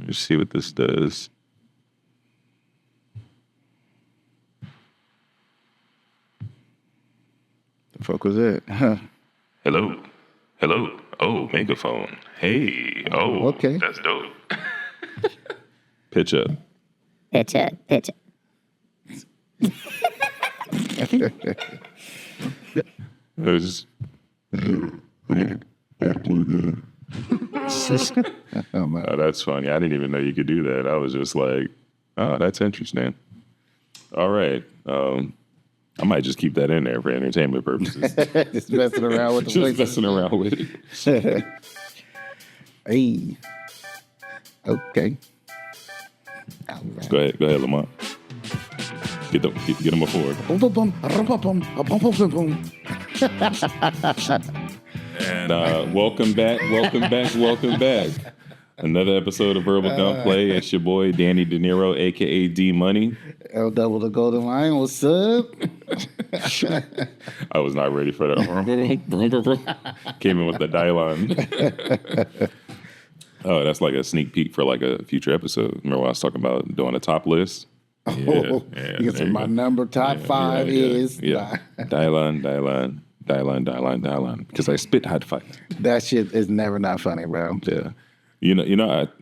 Let's see what this does. The fuck was it? Huh. Hello. Oh, megaphone. Hey. Oh, okay. That's dope. Pitch up. Pitch it. It's Oh, man. Oh, that's funny. I didn't even know you could do that. I was just like, oh, that's interesting. All right. I might just keep that in there for entertainment purposes. Just messing around with the Just voices. messing around with it. Hey. Okay. All right. Go ahead, Lamont. Get them before. Boom, boom, boom. Boom, boom, boom, boom, boom, boom. And welcome back. Another episode of Verbal Gunplay. It's your boy Danny De Niro, aka D Money. L double the golden line. What's up? I was not ready for that. Came in with the dialogue. Oh, that's like a sneak peek for like a future episode. Remember when I was talking about doing a top list? You said my number top five is Dylan. Because I spit hot fire. that shit is never not funny, bro. Yeah.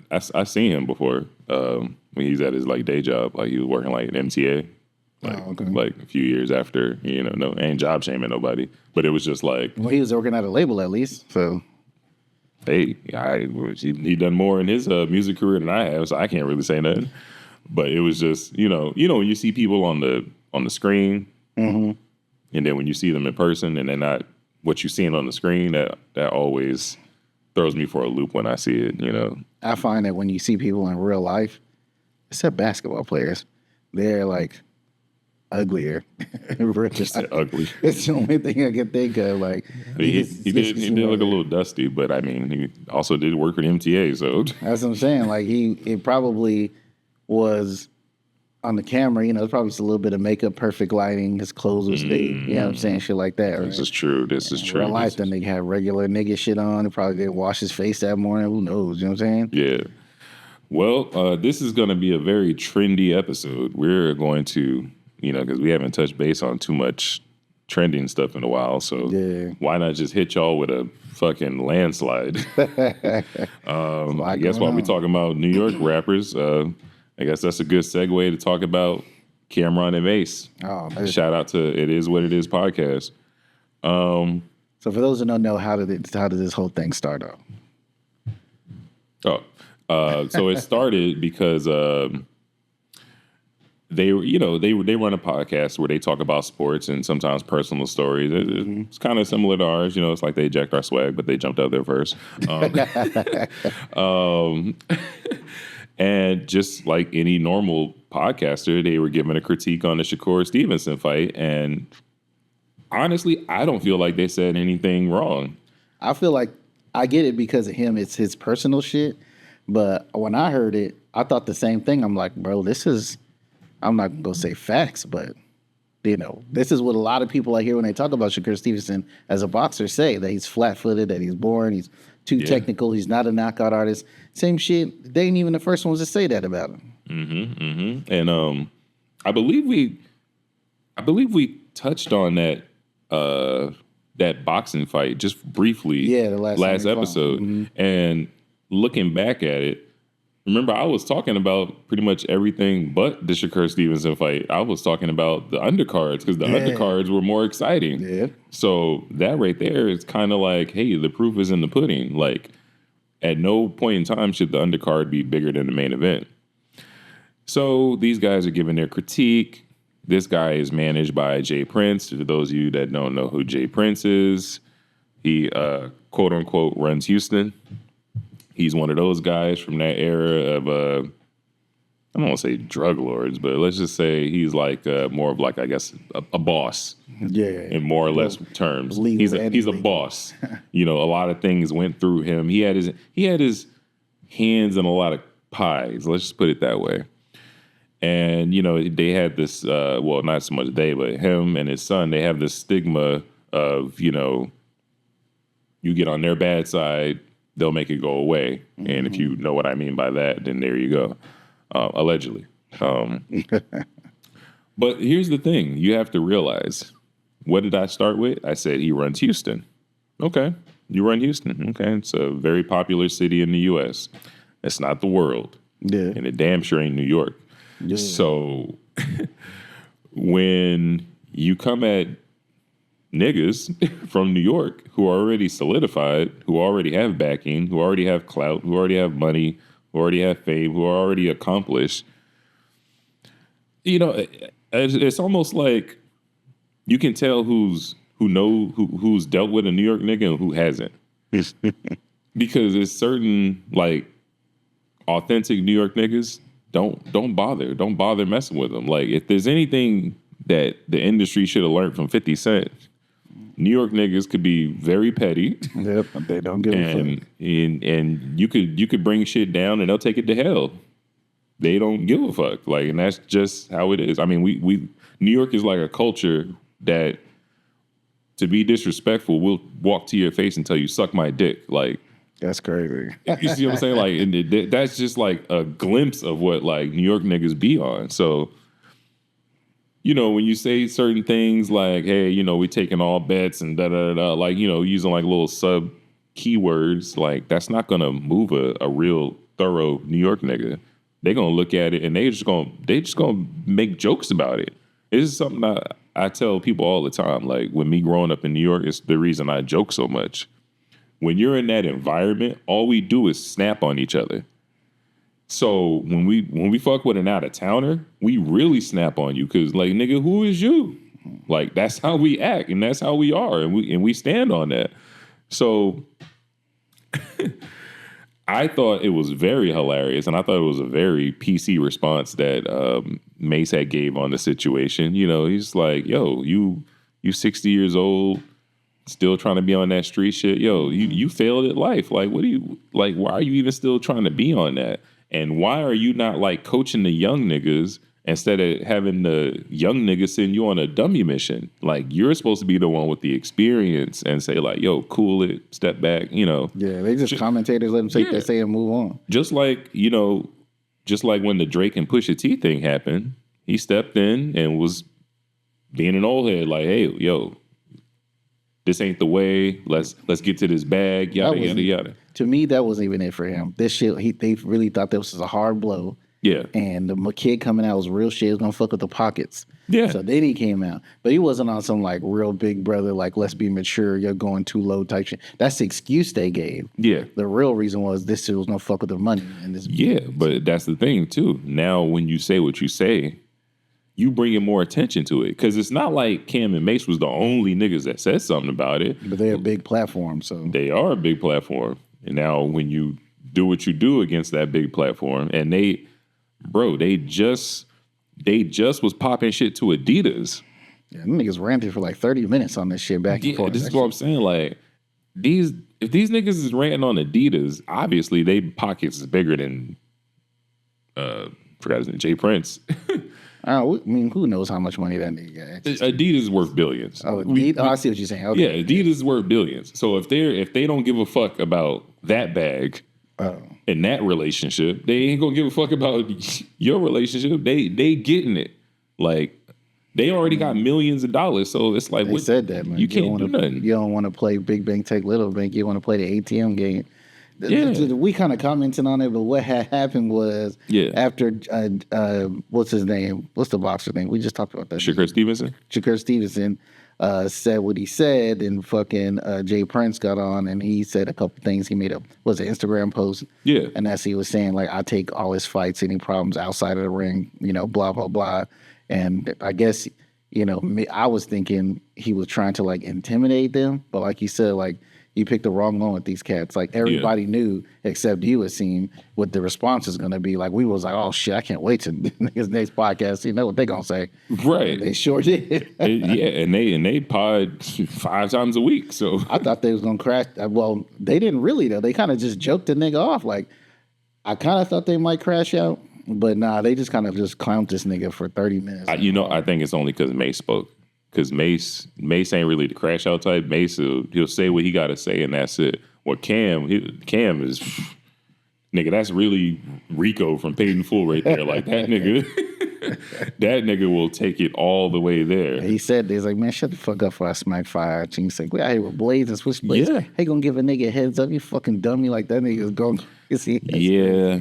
I seen him before when he's at his like day job. Like he was working like at MTA. Like a few years after, no, ain't job shaming nobody. But it was just like, Well, he was working at a label at least, so. hey, he done more in his music career than I have, so I can't really say nothing. But it was just, when you see people on the screen, Mm-hmm. and then when you see them in person, and they're not what you're seeing on the screen, that always throws me for a loop when I see it. I find that when you see people in real life, except basketball players, they're like uglier. Just ugly. It's the only thing I can think of. Like He did look a little dusty, but I mean, he also did work at MTA, so That's what I'm saying. Like it probably was on the camera. There's probably just a little bit of makeup, perfect lighting. His clothes was big. You know what I'm saying? Shit like that. Right? This is true. In real life, then they had regular nigga shit on. He probably didn't wash his face that morning. Who knows? You know what I'm saying? Yeah. Well, this is going to be a very trendy episode. We're going to, because we haven't touched base on too much trending stuff in a while. So why not just hit y'all with a fucking landslide? I guess while we're talking about New York rappers, I guess that's a good segue to talk about Camron and Mase. Oh, shout out to It Is What It Is podcast. So for those who don't know, how did this whole thing start off? So it started because they run a podcast where they talk about sports and sometimes personal stories. It's kind of similar to ours. It's like they eject our swag, but they jumped out there first. And just like any normal podcaster, they were giving a critique on the Shakur Stevenson fight. And honestly, I don't feel like they said anything wrong. I feel like I get it because of him. It's his personal shit. But when I heard it, I thought the same thing. I'm like, bro, I'm not going to say facts, but, this is what a lot of people I hear when they talk about Shakur Stevenson as a boxer say, that he's flat-footed, that he's boring, he's too technical, he's not a knockout artist. Same shit. They ain't even the first ones to say that about him. And I believe we touched on that boxing fight just briefly. Yeah, the last episode. Mm-hmm. And looking back at it, remember I was talking about pretty much everything but the Shakur Stevenson fight. I was talking about the undercards because the undercards were more exciting. Yeah. So that right there is kind of like, hey, the proof is in the pudding. Like, at no point in time should the undercard be bigger than the main event. So these guys are giving their critique. This guy is managed by Jay Prince. To those of you that don't know who Jay Prince is, he quote unquote runs Houston. He's one of those guys from that era of I don't want to say drug lords, but let's just say he's like more of like, I guess, a boss. Yeah. In more or less terms. He's a boss. A lot of things went through him. He had his hands in a lot of pies. Let's just put it that way. And, they had this, well, not so much they, but him and his son, they have this stigma of, you get on their bad side, they'll make it go away. And if you know what I mean by that, then there you go. Allegedly. But here's the thing. You have to realize, what did I start with? I said he runs Houston. Okay. You run Houston. Okay. It's a very popular city in the U.S. It's not the world. Yeah. And it damn sure ain't New York. Yeah. So when you come at niggas from New York who are already solidified, who already have backing, who already have clout, who already have money, who already have fame, who are already accomplished, you know, it's almost like you can tell who's dealt with a New York nigga and who hasn't. Because it's certain like authentic New York niggas don't bother messing with them. Like, if there's anything that the industry should have learned from 50 Cent, New York niggas could be very petty. Yep, they don't give a fuck. And you could bring shit down and they'll take it to hell. They don't give a fuck. Like, and that's just how it is. I mean, we New York is like a culture that, to be disrespectful, will walk to your face and tell you, suck my dick. Like, that's crazy. You see what I'm saying? Like, and that's just like a glimpse of what like New York niggas be on. So, you know, when you say certain things like, hey, you know, we taking all bets and da-da-da-da, like, you know, using like little sub keywords, like, that's not going to move a real thorough New York nigga. They're going to look at it and they just going to make jokes about it. This is something I tell people all the time. Like, with me growing up in New York, it's the reason I joke so much. When you're in that environment, all we do is snap on each other. So when we fuck with an out-of-towner, we really snap on you because, like, nigga, who is you? Like, that's how we act and that's how we are, and we stand on that. So I thought it was very hilarious, and I thought it was a very PC response that Mase had gave on the situation. You know, he's like, yo, you 60 years old, still trying to be on that street shit. Yo, you failed at life. Like, what do you, like, why are you even still trying to be on that? And why are you not like coaching the young niggas instead of having the young niggas send you on a dummy mission? Like, you're supposed to be the one with the experience and say like, yo, cool it, step back, you know. Yeah, they just commentators let them take their say and move on. Just like when the Drake and Pusha T thing happened, he stepped in and was being an old head like, hey, yo, this ain't the way. Let's get to this bag. Yada yada yada. To me, that wasn't even it for him. This shit, they really thought this was a hard blow. Yeah. And the kid coming out was real shit. It was gonna fuck with the pockets. Yeah. So then he came out, but he wasn't on some like real big brother, like, let's be mature, you're going too low type shit. That's the excuse they gave. Yeah. The real reason was this shit was gonna fuck with the money. And this. Yeah, but that's the thing too. Now, when you say what you say, you bringing more attention to it, because it's not like Cam and Mase was the only niggas that said something about it. But they're a big platform, so they are a big platform. And now, when you do what you do against that big platform, and they just was popping shit to Adidas. Yeah, them niggas ranted for like 30 minutes on this shit back and forth. This is what I'm saying. Like, if these niggas is ranting on Adidas, obviously they pockets is bigger than forgot his name, Jay Prince. I mean, who knows how much money that nigga got? Adidas is worth billions. Oh, I see what you're saying. Okay. Yeah, Adidas is worth billions. So if they don't give a fuck about that bag in that relationship, they ain't gonna give a fuck about your relationship. They getting it. Like, they already got millions of dollars. So it's like, they said that, man. You can't do nothing. You don't want to play big bank take little bank. You want to play the ATM game. We kind of commented on it, but what had happened was after what's his name? What's the boxer name? We just talked about that. Shakur Stevenson said what he said, and fucking Jay Prince got on and he said a couple things. He made an Instagram post. Yeah. And as he was saying, like, I take all his fights, any problems outside of the ring, you know, blah, blah, blah. And I guess, you know, I was thinking he was trying to like intimidate them, but like you said, like, you picked the wrong one with these cats. Like, everybody knew except you, it seemed, what the response is going to be. Like, we was like, oh shit, I can't wait to his next podcast. You know what they going to say. Right. They sure did. And they pod 5 times a week. So I thought they was going to crash. Well, they didn't really though. They kind of just joked the nigga off. Like, I kind of thought they might crash out, but nah, they just kind of just clowned this nigga for 30 minutes. I think it's only because Mase spoke. Because Mase ain't really the crash out type. Mase, he'll say what he got to say, and that's it. Well, Cam is nigga. That's really Rico from Paid in Full right there. Like that nigga, that nigga will take it all the way there. He said, "He's like, man, shut the fuck up before I smack fire." And he's like, "We out here with blades and switchblades. Yeah. Hey, gonna give a nigga a heads up? You fucking dummy! Like that nigga's going." Yeah,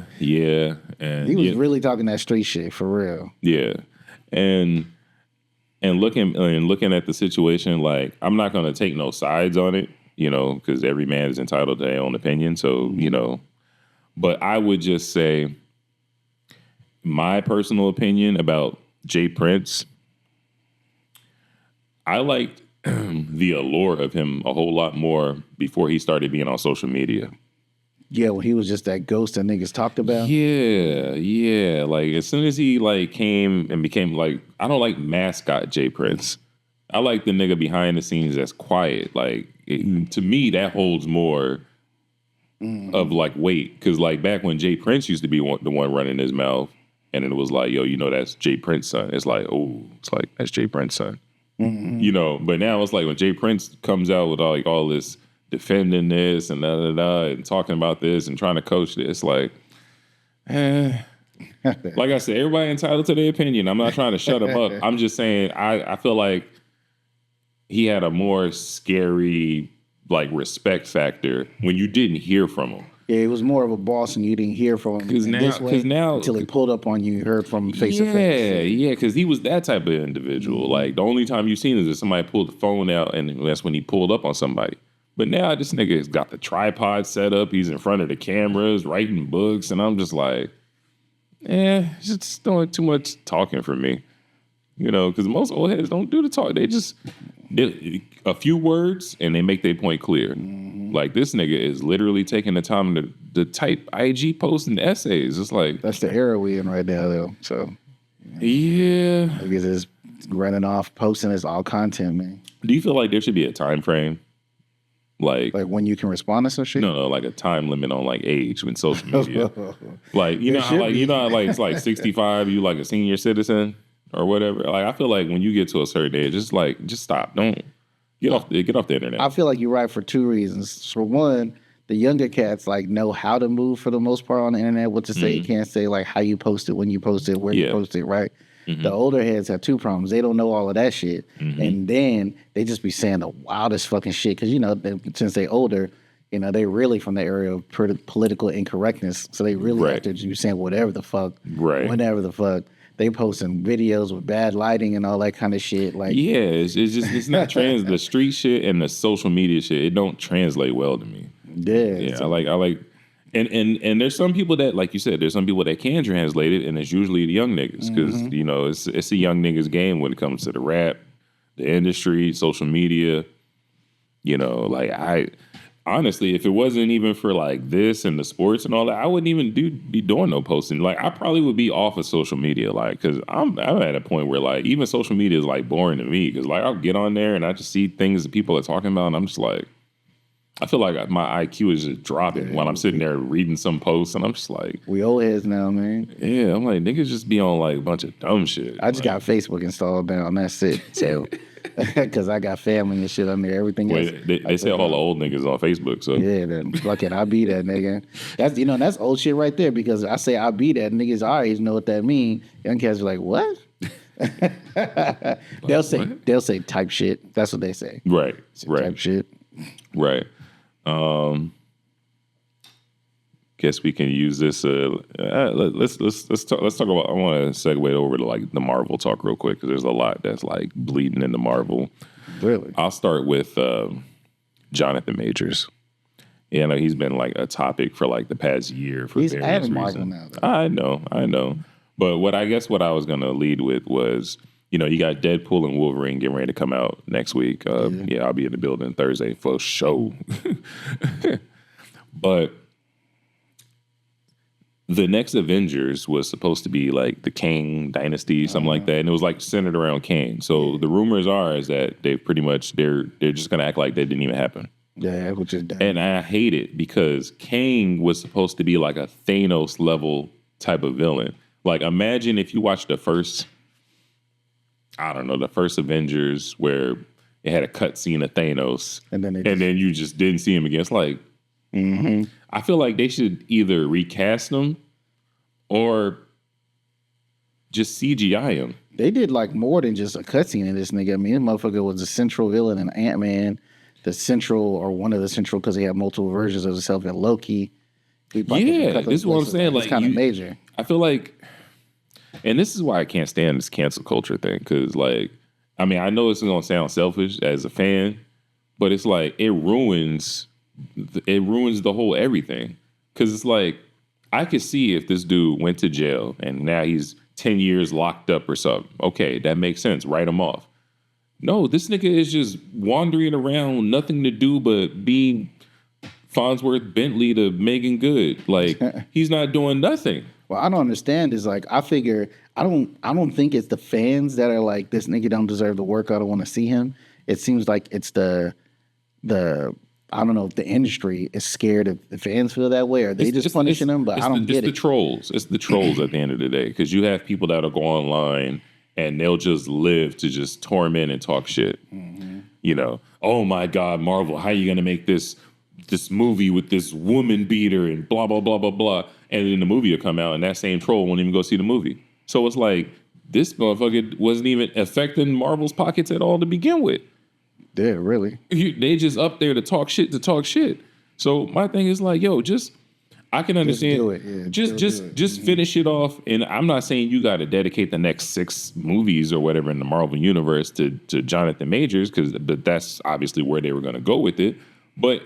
and he was really talking that street shit for real. Yeah, and looking at the situation, like I'm not gonna take no sides on it, you know, because every man is entitled to their own opinion. So you know, but I would just say my personal opinion about Jay Prince. I liked the allure of him a whole lot more before he started being on social media. Yeah, when he was just that ghost that niggas talked about. Yeah. Like as soon as he like came and became like, I don't like mascot Jay Prince. I like the nigga behind the scenes that's quiet. Like to me, that holds more of like weight. Because like back when Jay Prince used to be the one running his mouth, and it was like, yo, you know that's Jay Prince's son. It's like, oh, it's like that's Jay Prince's son. Mm-hmm. You know, but now it's like when Jay Prince comes out with all this defending this and and talking about this and trying to coach this, like, like I said, everybody entitled to their opinion. I'm not trying to shut him up. I'm just saying I feel like he had a more scary like respect factor when you didn't hear from him. Yeah, he was more of a boss and you didn't hear from him Because now until he pulled up on you, heard from him face to face. Yeah, because he was that type of individual. Mm-hmm. Like the only time you've seen is if somebody pulled the phone out and that's when he pulled up on somebody. But now this nigga's got the tripod set up. He's in front of the cameras, writing books. And I'm just like, it's just doing too much talking for me. You know, because most old heads don't do the talk. They just, a few words and they make their point clear. Mm-hmm. Like this nigga is literally taking the time to type IG posts and essays. It's like. That's the era we in right now, though. So. Yeah. Because it's running off, posting is all content, man. Do you feel like there should be a time frame? Like when you can respond to some shit? No, like a time limit on like age when social media. Like you know how it's like 65, you like a senior citizen or whatever. Like I feel like when you get to a certain age, just stop. Don't get off the internet. I feel like you're right for two reasons. For one, the younger cats like know how to move for the most part on the internet, what to say, you can't say, like how you post it, when you post it, where you post it, right? Mm-hmm. The older heads have two problems. They don't know all of that shit. Mm-hmm. And then they just be saying the wildest fucking shit. Because, you know, since they older, you know, they really from the area of political incorrectness. So they really have to be saying whatever the fuck. Right. Whatever the fuck. They posting videos with bad lighting and all that kind of shit. Like, yeah, it's not the street shit and the social media shit. It don't translate well to me. Yeah. I like. And there's some people that, like you said, there's some people that can translate it, and it's usually the young niggas because you know it's a young niggas game when it comes to the rap, the industry, social media. You know, like I honestly, if it wasn't even for like this and the sports and all that, I wouldn't even be doing no posting. Like I probably would be off of social media, like because I'm at a point where like even social media is like boring to me because like I'll get on there and I just see things that people are talking about, and I'm just like. I feel like my IQ is just dropping while I'm sitting there reading some posts, and I'm just like... We old heads now, man. Yeah, I'm like, niggas just be on, like, a bunch of dumb shit. I just got Facebook installed now, and that's it, too. Because I got family and shit on there. Everything else... They say all the old niggas on Facebook, so... Yeah, then fuck it, I be that nigga. That's, you know, that's old shit right there, because I say I be that, niggas our age know what that mean. Young cats are like, what? They'll say type shit. That's what they say. Right. Type shit. Right. Guess we can use this. Let's talk about. I want to segue over to like the Marvel talk real quick because there's a lot that's like bleeding into Marvel. Really, I'll start with Johnathan Majors. Yeah, he's been like a topic for like the past year for various reasons. Marvel now, though. I know. But what I was gonna lead with was. You know, you got Deadpool and Wolverine getting ready to come out next week. Yeah, I'll be in the building Thursday for show. But the next Avengers was supposed to be like the Kang Dynasty, something like that, and it was like centered around Kang. So the rumors is that they pretty much they're just gonna act like that didn't even happen. Yeah, which is dumb. And I hate it because Kang was supposed to be like a Thanos level type of villain. Like imagine if you watched the first Avengers where it had a cut scene of Thanos, and then you just didn't see him again. It's like, I feel like they should either recast him or just CGI him. They did like more than just a cutscene in this nigga. I mean, this motherfucker was the central villain in Ant-Man, the central or one of the central because he had multiple versions of himself in Loki. Yeah, this is what I'm saying. Like, it's kind of major. I feel like, and this is why I can't stand this cancel culture thing. Because, like, I mean, I know it's gonna sound selfish as a fan, but it's like it ruins the whole everything. Because it's like I could see if this dude went to jail and now he's 10 years locked up or something. Okay, that makes sense. Write him off. No, this nigga is just wandering around, nothing to do but being Farnsworth Bentley to Megan Good. Like, he's not doing nothing. Well, I don't understand is like I figure I don't think it's the fans that are like this nigga don't deserve the work. I don't want to see him. It seems like it's the I don't know if the industry is scared if the fans feel that way or they just punishing them, but I don't get it. It's the trolls. It's the trolls at the end of the day because you have people that'll go online and they'll just live to just torment and talk shit. You know, oh my God, Marvel, how are you going to make this movie with this woman beater and blah, blah, blah, blah, blah. And then the movie will come out and that same troll won't even go see the movie. So it's like this motherfucker wasn't even affecting Marvel's pockets at all to begin with. Yeah, really. They just up there to talk shit. So my thing is like, yo, I can understand. Just do it. Just finish it off. And I'm not saying you got to dedicate the next 6 movies or whatever in the Marvel universe to Johnathan Majors but that's obviously where they were going to go with it. But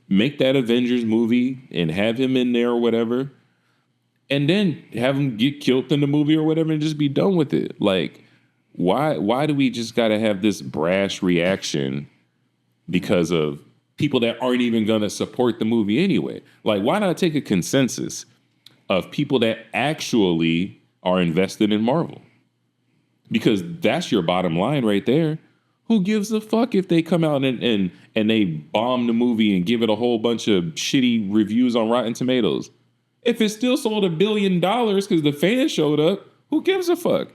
make that Avengers movie and have him in there or whatever, and then have him get killed in the movie or whatever, and just be done with it. Like. Why do we just got to have this brash reaction because of people that aren't even going to support the movie anyway? Like, why not take a consensus of people that actually are invested in Marvel? Because that's your bottom line right there. Who gives a fuck if they come out and they bomb the movie and give it a whole bunch of shitty reviews on Rotten Tomatoes? If it still sold $1 billion because the fans showed up, who gives a fuck?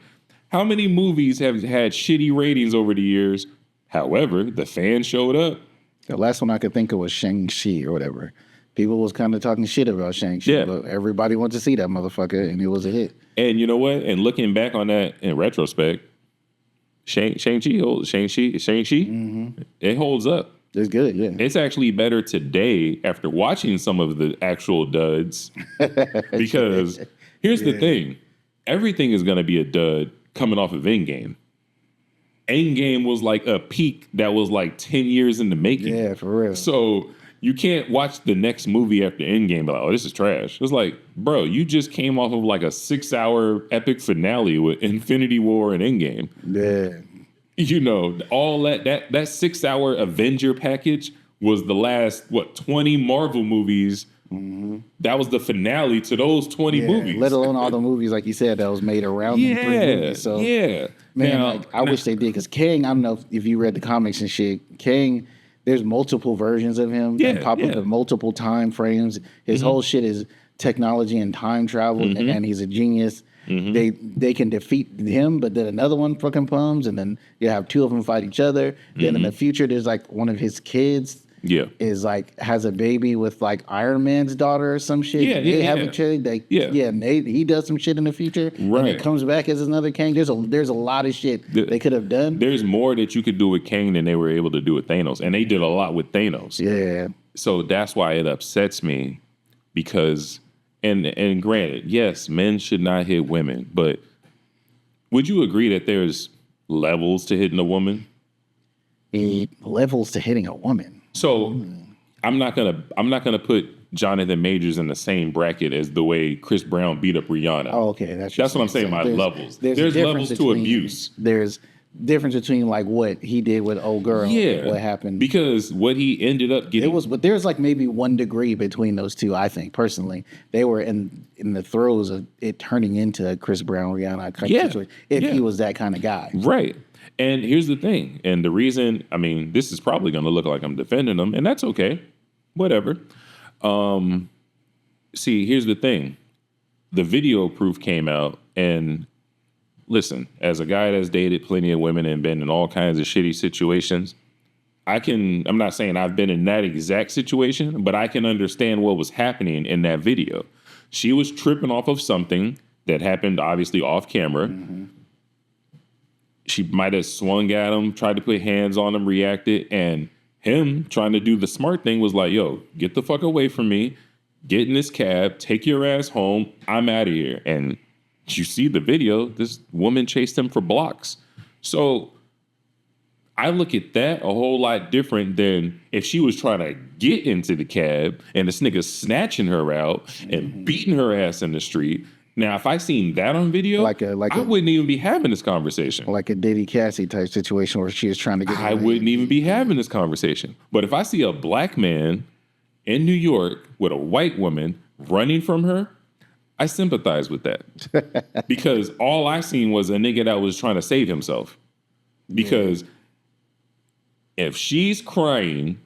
How many movies have had shitty ratings over the years? However, the fans showed up. The last one I could think of was Shang-Chi or whatever. People was kind of talking shit about Shang-Chi, but everybody wanted to see that motherfucker, and it was a hit. And you know what? And looking back on that in retrospect, Shang-Chi, it holds up. It's good, yeah. It's actually better today after watching some of the actual duds. Because here's the thing. Everything is going to be a dud coming off of Endgame. Endgame was like a peak that was like 10 years in the making. Yeah, for real. So you can't watch the next movie after Endgame and be like, oh, this is trash. It's like, bro, you just came off of like a 6-hour epic finale with Infinity War and Endgame. Yeah. You know, all that 6-hour Avenger package was the last, 20 Marvel movies. Mm-hmm. That was the finale to those 20 movies. Let alone all the movies, like you said, that was made around the 3 movies. So, man, I wish they did. Because Kang, I don't know if you read the comics and shit. Kang, there's multiple versions of him that pop up in multiple time frames. His whole shit is technology and time travel, and he's a genius. They can defeat him, but then another one fucking comes, and then you have 2 of them fight each other. Then in the future, there's like one of his kids is like has a baby with like Iron Man's daughter or some shit. They have a child. And he does some shit in the future. Right. And it comes back as another Kang. There's a lot of shit they could have done. There's more that you could do with Kang than they were able to do with Thanos. And they did a lot with Thanos. Yeah. So that's why it upsets me because and granted, yes, men should not hit women, but would you agree that there's levels to hitting a woman? Levels to hitting a woman. So I'm not gonna put Johnathan Majors in the same bracket as the way Chris Brown beat up Rihanna. Oh, okay, that's what I'm saying. Levels. There's levels to abuse. There's difference between like what he did with old girl. And what happened because what he ended up getting but there's like maybe 1 degree between those two. I think personally they were in the throes of it turning into a Chris Brown Rihanna kind of situation if he was that kind of guy, right? And here's the thing, and the reason, I mean, this is probably going to look like I'm defending him, and that's okay, whatever. See, here's the thing. The video proof came out, and listen, as a guy that's dated plenty of women and been in all kinds of shitty situations, I'm not saying I've been in that exact situation, but I can understand what was happening in that video. She was tripping off of something that happened obviously off camera. Mm-hmm. She might have swung at him, tried to put hands on him, reacted, and him trying to do the smart thing was like, yo, get the fuck away from me, get in this cab, take your ass home, I'm out of here. And you see the video, this woman chased him for blocks. So I look at that a whole lot different than if she was trying to get into the cab and this nigga snatching her out and beating her ass in the street. Now, if I seen that on video, I wouldn't even be having this conversation. Like a Diddy Cassie type situation where she was trying to get I wouldn't even be having this conversation. But if I see a black man in New York with a white woman running from her, I sympathize with that. Because all I seen was a nigga that was trying to save himself. Because if she's crying,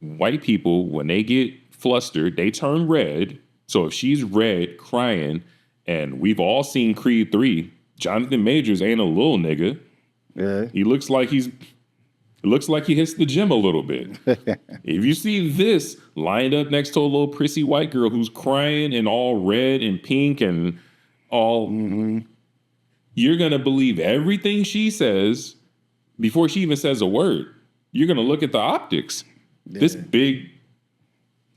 white people, when they get flustered, they turn red. So if she's red, crying, and we've all seen Creed 3, Johnathan Majors ain't a little nigga. Yeah. He looks like he hits the gym a little bit. If you see this lined up next to a little prissy white girl who's crying and all red and pink and all, you're going to believe everything she says before she even says a word. You're going to look at the optics. Yeah. This big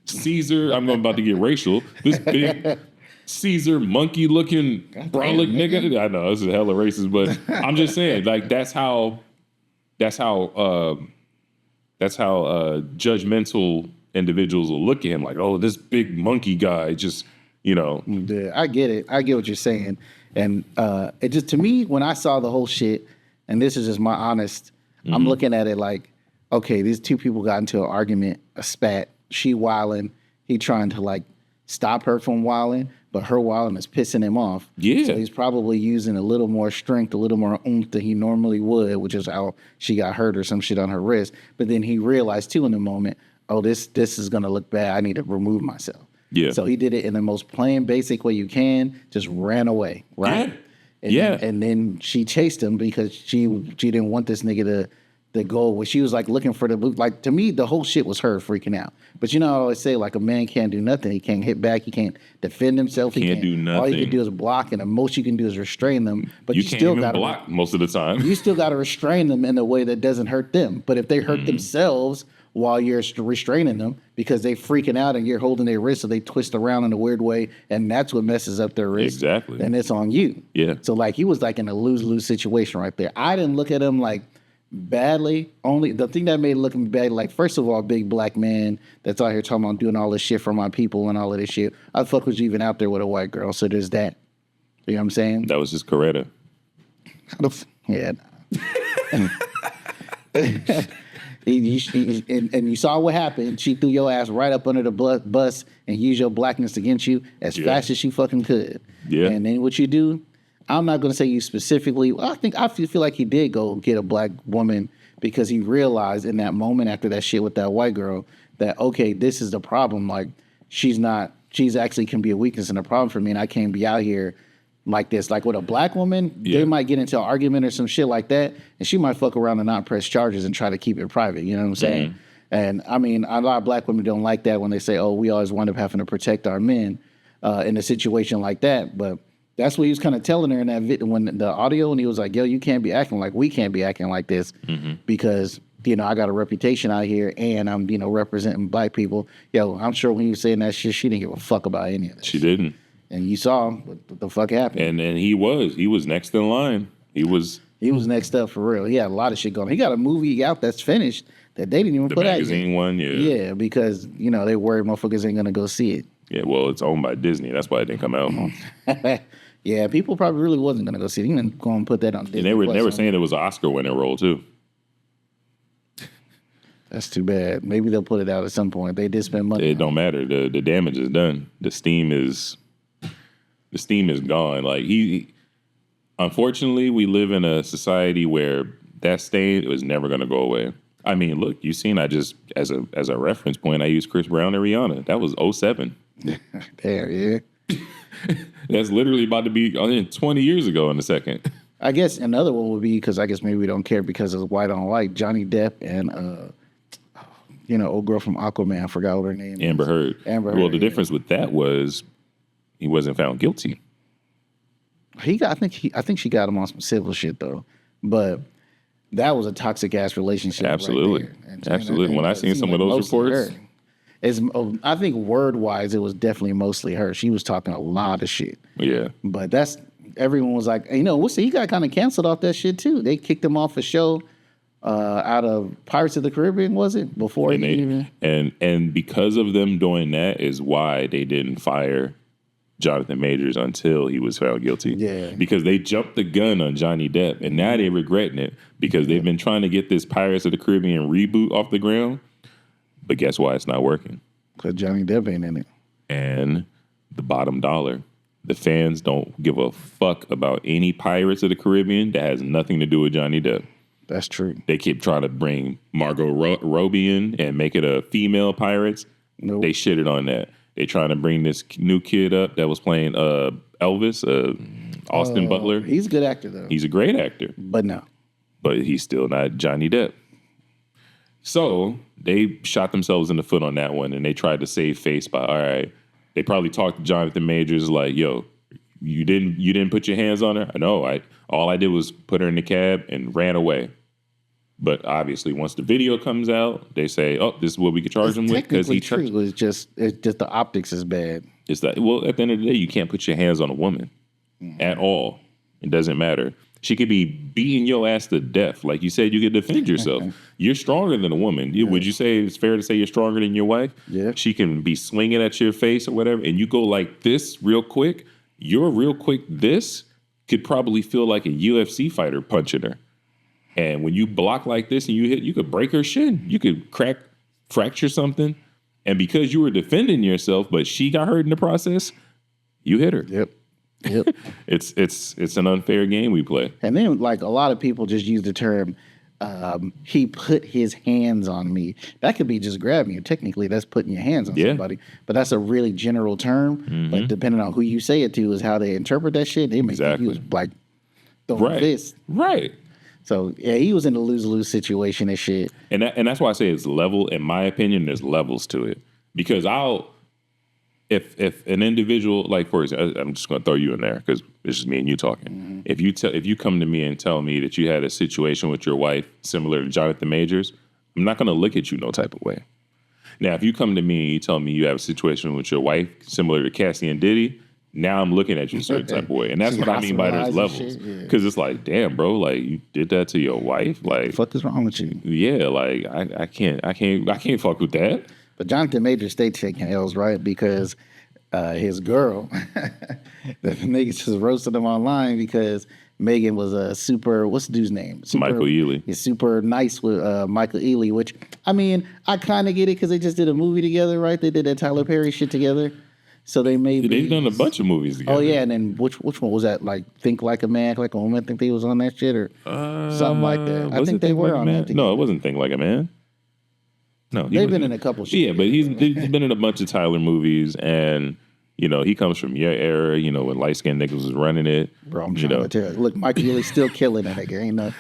Caesar, I'm about to get racial, this big Caesar monkey-looking brolic nigga. I know, this is hella racist, but I'm just saying, like, that's how judgmental individuals will look at him like, oh, this big monkey guy just, Yeah, I get it. I get what you're saying. And it just, to me, when I saw the whole shit, and this is just my honest, I'm looking at it like, okay, these two people got into an argument, a spat, she wilding, he trying to like stop her from wilding, but her wilding is pissing him off. Yeah. So he's probably using a little more strength, a little more oomph than he normally would, which is how she got hurt or some shit on her wrist. But then he realized too in the moment, oh, this is gonna look bad. I need to remove myself. Yeah. So he did it in the most plain, basic way you can, just ran away, right? Yeah. And then she chased him because she didn't want this nigga to go where she was like looking for like, to me, the whole shit was her freaking out. But I always say, like, a man can't do nothing. He can't hit back. He can't defend himself. He can't do nothing. All you can do is block, and the most you can do is restrain them. But you can't still even block most of the time. You still got to restrain them in a way that doesn't hurt them. But if they hurt themselves while you're restraining them because they freaking out and you're holding their wrist so they twist around in a weird way, and that's what messes up their wrist. Exactly. Then it's on you. Yeah. So, like, he was like in a lose-lose situation right there. I didn't look at him like badly. Only the thing that made it look bad, like, first of all, big black man that's out here talking about doing all this shit for my people and all of this shit. I fuck was you even out there with a white girl, so there's that. You know what I'm saying? That was just Coretta. Yeah. And you saw what happened. She threw your ass right up under the bus and used your blackness against you as fast as she fucking could. Yeah. And then what you do, I'm not going to say you specifically. I feel like he did go get a black woman because he realized in that moment after that shit with that white girl that, okay, this is the problem. Like, she's actually can be a weakness and a problem for me, and I can't be out here like this. Like, with a black woman, they might get into an argument or some shit like that, and she might fuck around and not press charges and try to keep it private. You know what I'm saying? Mm-hmm. And I mean, a lot of black women don't like that when they say, oh, we always wind up having to protect our men in a situation like that. But that's what he was kind of telling her in that video, when the audio, and he was like, yo, you can't be acting like we can't be acting like this because, I got a reputation out here and I'm, representing black people. Yo, I'm sure when he was saying that shit, she didn't give a fuck about any of this. She didn't. And you saw what the fuck happened. And he was next in line. He was next up for real. He had a lot of shit going. He got a movie out that's finished that they didn't even put out yet. The magazine one, yeah. Yeah, because, they worried motherfuckers ain't going to go see it. Yeah, well, it's owned by Disney. That's why it didn't come out. Yeah, people probably really wasn't going to go see it. They didn't go and put that on Disney. And they were saying it was an Oscar-winning role, too. That's too bad. Maybe they'll put it out at some point. They did spend money. It don't matter. The damage is done. The steam is gone. Like, unfortunately, we live in a society where that stain was never going to go away. I mean, look, you seen, I just, as a reference point, I used Chris Brown and Rihanna. That was 2007. Damn, yeah. That's literally about to be 20 years ago in a second. I guess another one would be, because I guess maybe we don't care because it's white on white, Johnny Depp and old girl from Aquaman. I forgot what her name Amber is. Heard. Amber Well, Heard, the yeah. difference with that was he wasn't found guilty. I think she got him on some civil shit though, but that was a toxic ass relationship. Absolutely. Right there. Absolutely. When I it seen seemed some of those mostly reports, her. I think word wise, it was definitely mostly her. She was talking a lot of shit. yeah. But everyone was like, he got kind of canceled off that shit too. They kicked him off a show out of Pirates of the Caribbean, was it? Before And and because of them doing that is why they didn't fire Johnathan Majors until he was found guilty. Yeah. Because they jumped the gun on Johnny Depp, and now they're regretting it because they've been trying to get this Pirates of the Caribbean reboot off the ground. But guess why it's not working? Because Johnny Depp ain't in it. And the bottom dollar. The fans don't give a fuck about any Pirates of the Caribbean that has nothing to do with Johnny Depp. That's true. They keep trying to bring Margot Robbie in and make it a female Pirates. Nope. They shitted on that. They trying to bring this new kid up that was playing Elvis, Austin Butler. He's a good actor though. He's a great actor, But no. but he's still not Johnny Depp. So they shot themselves in the foot on that one, and they tried to save face by, all right, they probably talked to Johnathan Majors like, yo, you didn't put your hands on her? No, all I did was put her in the cab and ran away. But obviously, once the video comes out, they say, "Oh, this is what we could charge him with because he true. It's just the optics is bad. It's that. Well, at the end of the day, you can't put your hands on a woman at all. It doesn't matter. She could be beating your ass to death, like you said. You could defend yourself. You're stronger than a woman. Would you say it's fair to say you're stronger than your wife? Yeah. She can be swinging at your face or whatever, and you go like this real quick. Your real quick this could probably feel like a UFC fighter punching her. And when you block like this and you hit, you could break her shin. You could fracture something. And because you were defending yourself, but she got hurt in the process, you hit her. Yep. It's an unfair game we play. And then like a lot of people just use the term, he put his hands on me. That could be just grabbing you. Technically, that's putting your hands on somebody. But that's a really general term. But depending on who you say it to is how they interpret that shit. They may think he was like throwing fists. Right. So yeah, he was in a lose-lose situation and shit. And that's why I say it's level. In my opinion, there's levels to it. Because if an individual, like for example, I'm just going to throw you in there because it's just me and you talking. If you come to me and tell me that you had a situation with your wife similar to Johnathan Majors, I'm not going to look at you no type of way. Now, if you come to me and you tell me you have a situation with your wife similar to Cassie and Diddy, now I'm looking at you a certain type of way. And that's what I mean by there's levels. Because it's like, damn, bro, like you did that to your wife. Like, what the fuck is wrong with you? Yeah, like I can't fuck with that. But Johnathan Majors stayed taking L's, right? Because his girl, the niggas just roasted him online because Megan was a super, what's the dude's name? Michael Ealy. He's super nice with Michael Ealy, which, I mean, I kind of get it because they just did a movie together, right? They did that Tyler Perry shit together. So they made They've done a bunch of movies together. Oh, yeah. And then which one was that? Like, Think Like a Man, Like a Woman? I think they was on that shit or something like that. I think they were on that together. No, it wasn't Think Like a Man. No. They've been in a couple shit. Yeah, but he's been in a bunch of Tyler movies and... You know, he comes from your era, you know, when light-skinned niggas was running it. Bro, I'm trying to tell you. Look, Michael Ealy's still killing that nigga. Ain't no...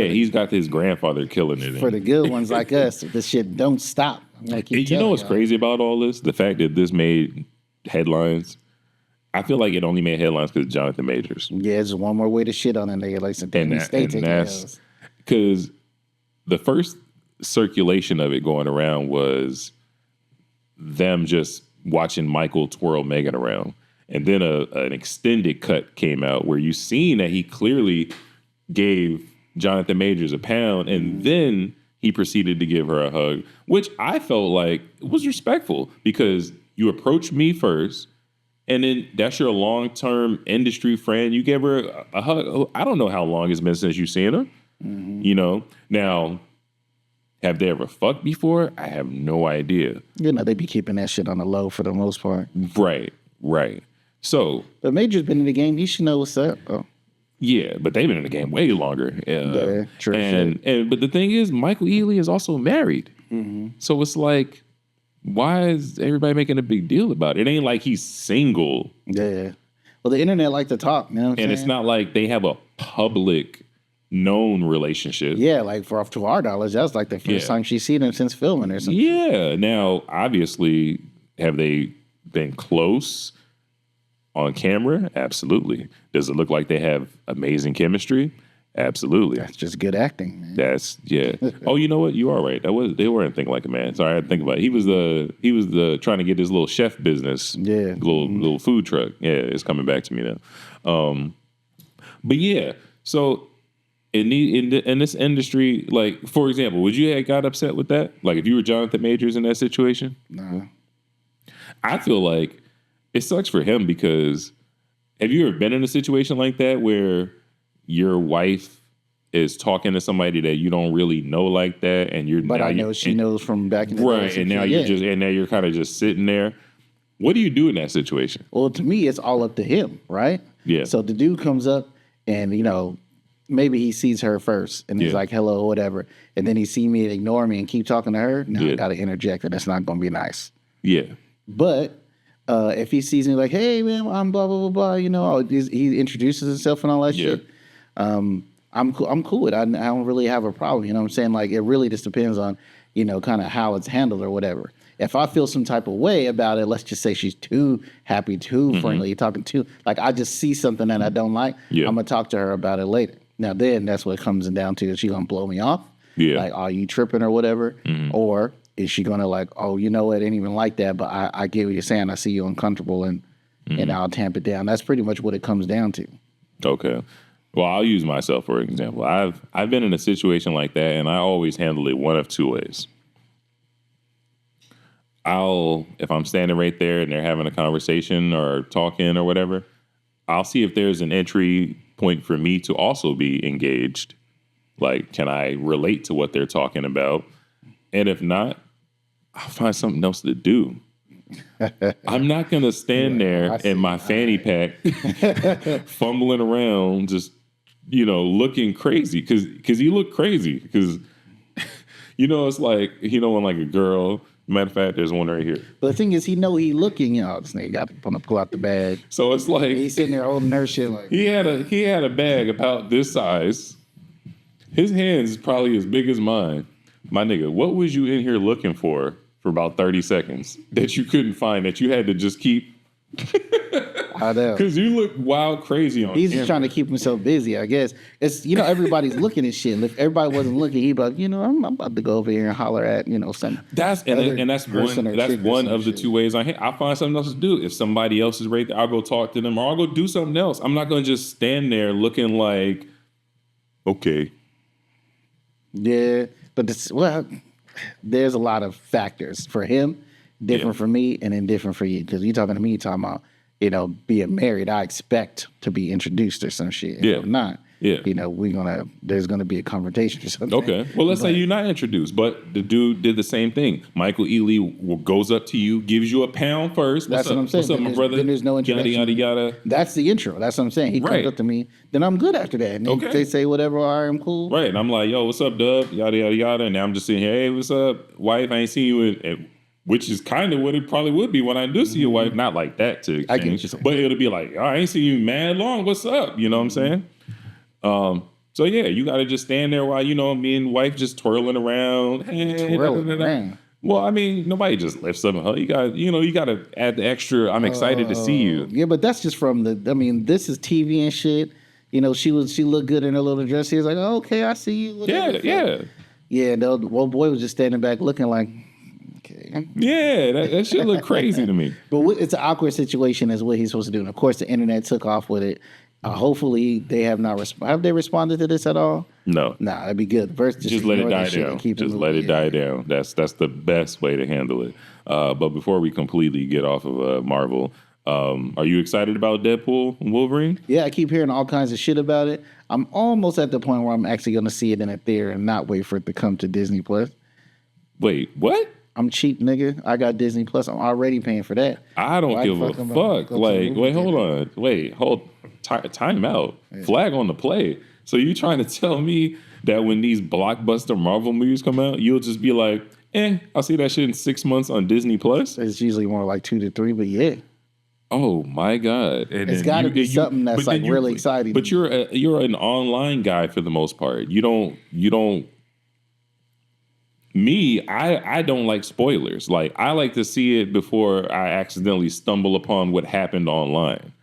He's got his grandfather killing it. For the good ones like us, this shit don't stop. You know what's crazy about all this? The fact that this made headlines. I feel like it only made headlines because of Johnathan Majors. Yeah, it's one more way to shit on a nigga. Like some damn state taking L's. Because the first circulation of it going around was them just watching Michael twirl Megan around. And then an extended cut came out where you seen that he clearly gave Johnathan Majors a pound and then he proceeded to give her a hug, which I felt like was respectful because you approached me first and then that's your long-term industry friend. You gave her a hug. I don't know how long it's been since you've seen her, you know? Now, have they ever fucked before? I have no idea. You know, they be keeping that shit on the low for the most part. Right. So... But Major's been in the game. He should know what's up. Oh. Yeah, but they've been in the game way longer. Yeah, true. But the thing is, Michael Ealy is also married. So it's like, why is everybody making a big deal about it? It ain't like he's single. Yeah. Well, the internet like to talk, you know what I'm saying? It's not like they have a public known relationship. Yeah, like to our dollars, that was like the first time she's seen him since filming or something. Yeah. Now, obviously, have they been close on camera? Absolutely. Does it look like they have amazing chemistry? Absolutely. That's just good acting, man. That's Oh, you know what? You are right. They weren't thinking like a man. Sorry, I had to think about it. He was the trying to get his little chef business. Yeah. Little food truck. Yeah, it's coming back to me now. But yeah, so in this industry, like for example, would you have got upset with that? Like if you were Johnathan Majors in that situation? No. I feel like it sucks for him because have you ever been in a situation like that where your wife is talking to somebody that you don't really know like that, and But I know she knows from back in the day. Right, and now you're kind of just sitting there. What do you do in that situation? Well, to me, it's all up to him, right? Yeah. So the dude comes up, and maybe he sees her first, and he's like, "Hello," or whatever, and then he see me and ignore me and keep talking to her. Now I got to interject, and that's not going to be nice. Yeah. But if he sees me like, "Hey, man, I'm blah blah blah blah," he introduces himself and all that shit. I'm cool with it. I don't really have a problem. You know what I'm saying? Like, it really just depends on, kind of how it's handled or whatever. If I feel some type of way about it, let's just say she's too happy, too friendly, talking too, like I just see something that I don't like, I'm going to talk to her about it later. Now, then that's what it comes down to. Is she going to blow me off? Yeah. Like, are you tripping or whatever? Or is she going to like, oh, you know what? It ain't even like that, but I get what you're saying. I see you uncomfortable and I'll tamp it down. That's pretty much what it comes down to. Okay. Well, I'll use myself for example. I've been in a situation like that, and I always handle it one of two ways. If I'm standing right there and they're having a conversation or talking or whatever, I'll see if there's an entry point for me to also be engaged. Like, can I relate to what they're talking about? And if not, I'll find something else to do. I'm not going to stand there in my fanny pack fumbling around just, looking crazy because you look crazy because, it's like, when like a girl, matter of fact, there's one right here. But the thing is, he looking, this nigga got to pull out the bag. So it's like. He's sitting there holding her shit like. He had a bag about this size. His hands is probably as big as mine. My nigga, what was you in here looking for about 30 seconds that you couldn't find that you had to just keep? I know. Because you look wild crazy on He's camera. just trying to keep himself busy, I guess. It's, everybody's looking at shit. And if everybody wasn't looking, he'd be like, I'm about to go over here and holler at, some. That's one of the two ways I'll find something else to do. If somebody else is right there, I'll go talk to them or I'll go do something else. I'm not going to just stand there looking like, okay. Yeah, but there's a lot of factors for him, different for me, and then different for you. Because you talking to me, talking about, being married, I expect to be introduced or some shit. Yeah. If not, yeah. There's gonna be a confrontation or something. Okay. Well, let's say you're not introduced, but the dude did the same thing. Michael Ealy goes up to you, gives you a pound first. That's what I'm saying. What's up, my brother? Then there's no introduction. Yada, yada, yada. That's the intro. That's what I'm saying. He comes up to me, then I'm good after that. And then they say whatever, all right, I'm cool. Right. And I'm like, yo, what's up, Dub? Yada, yada, yada. And now I'm just sitting here, hey, what's up, wife? I ain't seen you in which is kind of what it probably would be when I do see your wife. Not like that to exchange, I get what you're saying. But it'll be like, oh, I ain't seen you mad long. What's up? You know what I'm saying? So yeah, you got to just stand there while, me and wife just twirling around. Hey, around. Well, I mean, nobody just lifts up and you got, you got to add the extra. I'm excited to see you. Yeah, but that's just from this is TV and shit. She looked good in her little dress. He was like, oh, okay, I see you. Whatever. Yeah. Yeah, the old boy was just standing back looking like, okay. Yeah, that shit look crazy to me. But it's an awkward situation is what he's supposed to do. And of course, the internet took off with it. Hopefully, they have not have they responded to this at all? No. Nah, that'd be good. First, just let it die down. Just let it die down. That's the best way to handle it. But before we completely get off of Marvel, are you excited about Deadpool and Wolverine? Yeah, I keep hearing all kinds of shit about it. I'm almost at the point where I'm actually going to see it in a theater and not wait for it to come to Disney Plus. Wait, what? I'm cheap, nigga. I got Disney Plus. I'm already paying for that. I don't give a fuck. Like, wait, hold on. Wait, time out. Yeah. Flag on the play. So you trying to tell me that when these blockbuster Marvel movies come out, you'll just be like, I'll see that shit in 6 months on Disney Plus? It's usually more like 2 to 3, but yeah. Oh my God! And It's then got to be and something that's but then like really exciting. But you're an online guy for the most part. You don't. Me, I don't like spoilers. Like I like to see it before I accidentally stumble upon what happened online.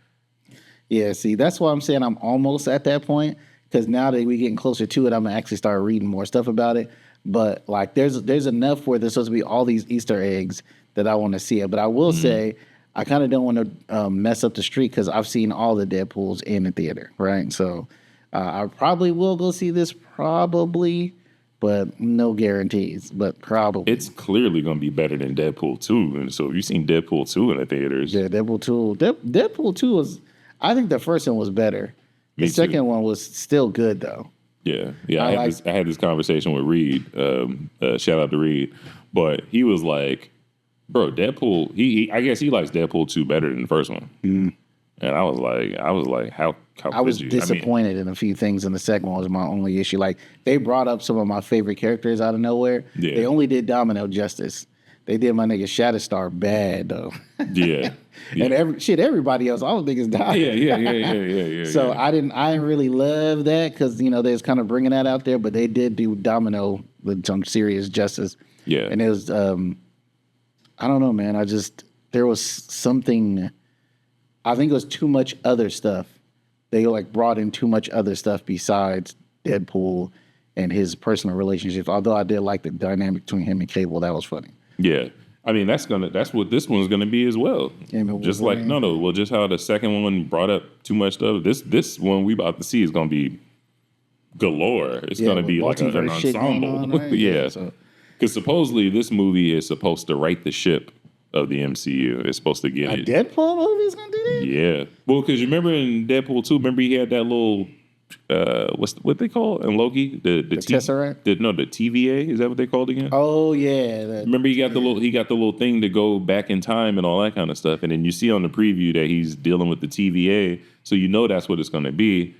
Yeah, see, that's why I'm saying I'm almost at that point because now that we're getting closer to it, I'm gonna actually start reading more stuff about it. But like, there's enough where there's supposed to be all these Easter eggs that I want to see it. But I will say, I kind of don't want to mess up the streak because I've seen all the Deadpool's in the theater, right? So I probably will go see this, probably, but no guarantees. But probably. It's clearly going to be better than Deadpool 2. And so if you've seen Deadpool 2 in the theaters. Yeah, Deadpool 2. Deadpool 2 was, I think the first one was better. The Me second too. one was still good, though. Yeah. I had this conversation with Reed. Shout out to Reed. But he was like, bro, Deadpool, I guess he likes Deadpool 2 better than the first one. And I was like, how I was could you? disappointed in a few things in the second one was my only issue. Like, they brought up some of my favorite characters out of nowhere. Yeah. They only did Domino justice. They did my nigga Shatterstar bad, though. Yeah. And everybody else, I don't think is dying. Yeah. So I didn't really love that because they was kind of bringing that out there, but they did do Domino with some serious justice. Yeah. And it was I don't know, man. There was something. I think it was too much other stuff. They like brought in too much other stuff besides Deadpool and his personal relationships. Although I did like the dynamic between him and Cable, that was funny. Yeah. I mean, that's what this one's gonna be as well. Just like just how the second one brought up too much stuff. This one we about to see is gonna be galore. It's gonna be like an ensemble. On, right? Yeah. Because supposedly this movie is supposed to right the ship of the MCU. It's supposed to get a it. Deadpool movie is gonna do that? Yeah. Well, because you remember in Deadpool 2, remember he had that little what they call it in Loki? The Tesseract? The TVA, is that what they called again? Oh yeah. Remember he got the little thing to go back in time and all that kind of stuff. And then you see on the preview that he's dealing with the TVA, so you know that's what it's gonna be.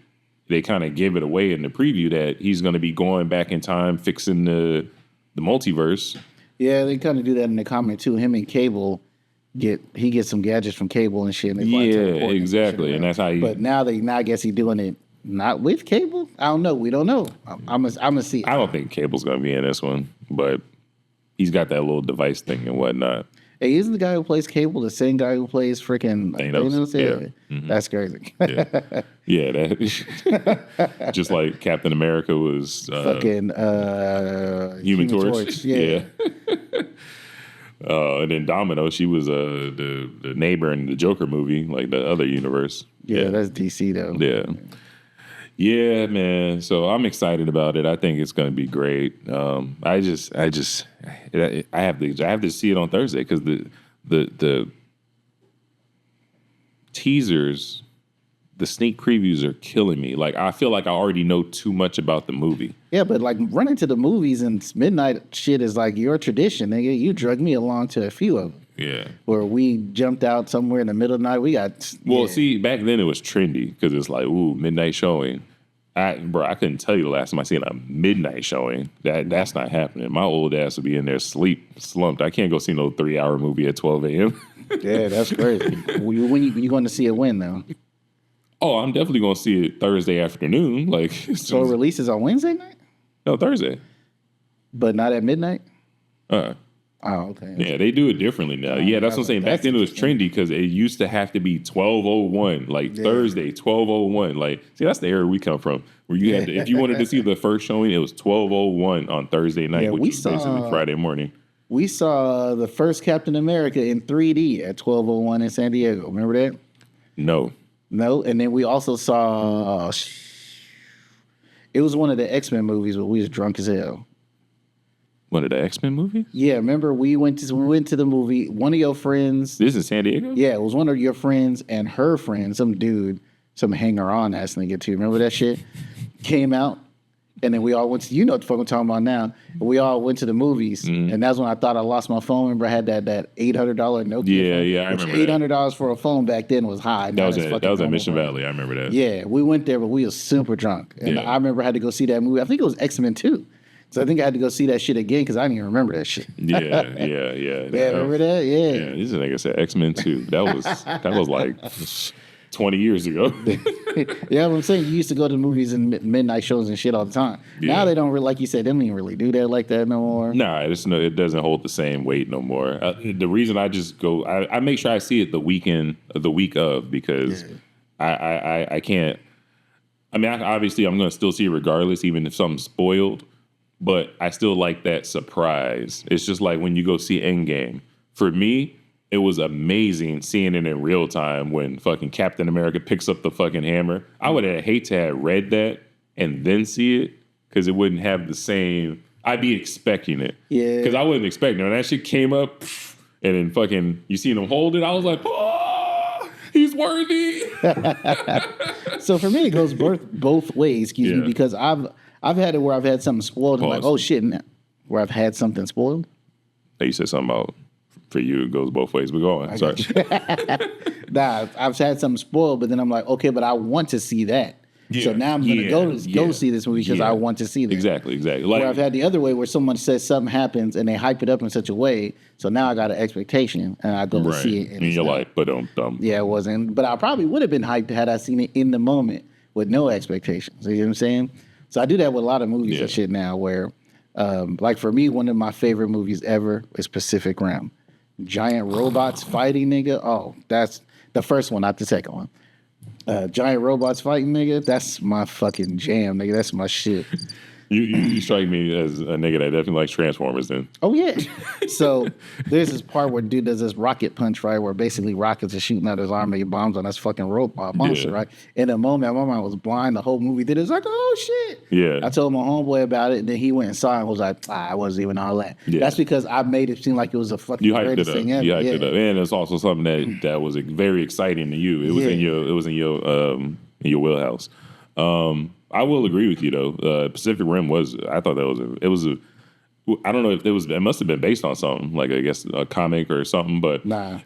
They kind of give it away in the preview that he's gonna be going back in time, fixing the multiverse. Yeah, they kind of do that in the comic too. Him and Cable gets some gadgets from Cable and shit. And exactly. And that's how But now I guess he's doing it not with Cable. I don't know. We don't know. I'm gonna see. I don't think Cable's gonna be in this one, but he's got that little device thing and whatnot. Hey, isn't the guy who plays Cable the same guy who plays freaking Thanos? Yeah. Mm-hmm. That's crazy. That just like Captain America was fucking Human Torch. Yeah. And then Domino, she was the neighbor in the Joker movie, like the other universe. Yeah, that's DC though. Yeah, man. So I'm excited about it. I think it's going to be great. I have to see it on Thursday because the teasers, the sneak previews are killing me. Like I feel like I already know too much about the movie. Yeah, but like running to the movies and midnight shit is like your tradition, nigga. You drug me along to a few of them. Yeah. Where we jumped out somewhere in the middle of the night. We got see, back then it was trendy because it's like, ooh, midnight showing. I couldn't tell you the last time I seen a midnight showing. That's not happening. My old ass would be in there slumped. I can't go see no 3-hour movie at 12 a.m. Yeah, that's crazy. When you going to see it when though? Oh, I'm definitely going to see it Thursday afternoon. Like, so it releases on Wednesday night? No, Thursday. But not at midnight? Oh, okay. Yeah, they do it differently now. Yeah, that's what I'm saying. Back then it was trendy because it used to have to be 12:01, like Thursday, 12:01. Like, see, that's the era we come from. Where you had to, if you wanted to see the first showing, it was 12:01 on Thursday night, which was basically Friday morning. We saw the first Captain America in 3D at 12:01 in San Diego. Remember that? No. And then we also saw. It was one of the X-Men movies, but we was drunk as hell. One of the X-Men movies? Yeah, remember we went to the movie. One of your friends. This is San Diego? Yeah, it was one of your friends and her friend, some dude, some hanger-on ass nigga too. Remember that shit? Came out, and then we all went to, you know what the fuck I'm talking about now. We all went to the movies, and that's when I thought I lost my phone. Remember I had that $800 Nokia phone? Yeah, I remember $800 for a phone back then was high. That was at Mission Valley. I remember that. Yeah, we went there, but we was super drunk. And I remember I had to go see that movie. I think it was X-Men 2. So I think I had to go see that shit again because I didn't even remember that shit. Yeah. Yeah, remember that? Yeah, this is like I said, X-Men 2. That was like 20 years ago. Yeah, I'm saying you used to go to movies and midnight shows and shit all the time. Yeah. Now they don't really, like you said, they don't even really do that like that no more. Nah, it doesn't hold the same weight no more. The reason I just go, I make sure I see it the week of, because I can't. I mean, obviously I'm going to still see it regardless, even if something's spoiled. But I still like that surprise. It's just like when you go see Endgame. For me, it was amazing seeing it in real time when fucking Captain America picks up the fucking hammer. I would have hate to have read that and then see it, because it wouldn't have the same. I'd be expecting it. Yeah. Because I wasn't expecting it. When that shit came up and then fucking you seen him hold it, I was like, oh, he's worthy. So for me, it goes both ways, excuse me, because I've had it where I've had something spoiled and like, oh shit, where I've had something spoiled. You said something about, for you, it goes both ways. We're going. Sorry. Nah, I've had something spoiled, but then I'm like, okay, but I want to see that. Yeah. So now I'm going to go see this movie because I want to see this. Exactly. Like, where I've had the other way where someone says something happens and they hype it up in such a way, so now I got an expectation and I go to see it. And you're like, but yeah, it wasn't. But I probably would have been hyped had I seen it in the moment with no expectations. You know what I'm saying? So I do that with a lot of movies and shit now where, like for me, one of my favorite movies ever is Pacific Rim. Giant robots fighting, nigga. Oh, that's the first one, not the second one. Giant robots fighting, nigga. That's my fucking jam, nigga. That's my shit. You strike me as a nigga that definitely likes Transformers then. Oh, yeah. So there's this part where dude does this rocket punch, right? Where basically rockets are shooting out his arm and he bombs on this fucking robot monster, right? In a moment, my mind was blind. The whole movie did it. It's like, oh, shit. Yeah. I told my homeboy about it, and then he went and saw it and was like, I wasn't even all that. Yeah. That's because I made it seem like it was a fucking greatest thing ever. You hyped it up. And it's also something that was very exciting to you. It was in your wheelhouse. I will agree with you though. Pacific Rim I thought that was a I don't know if it must have been based on something, like I guess a comic or something, but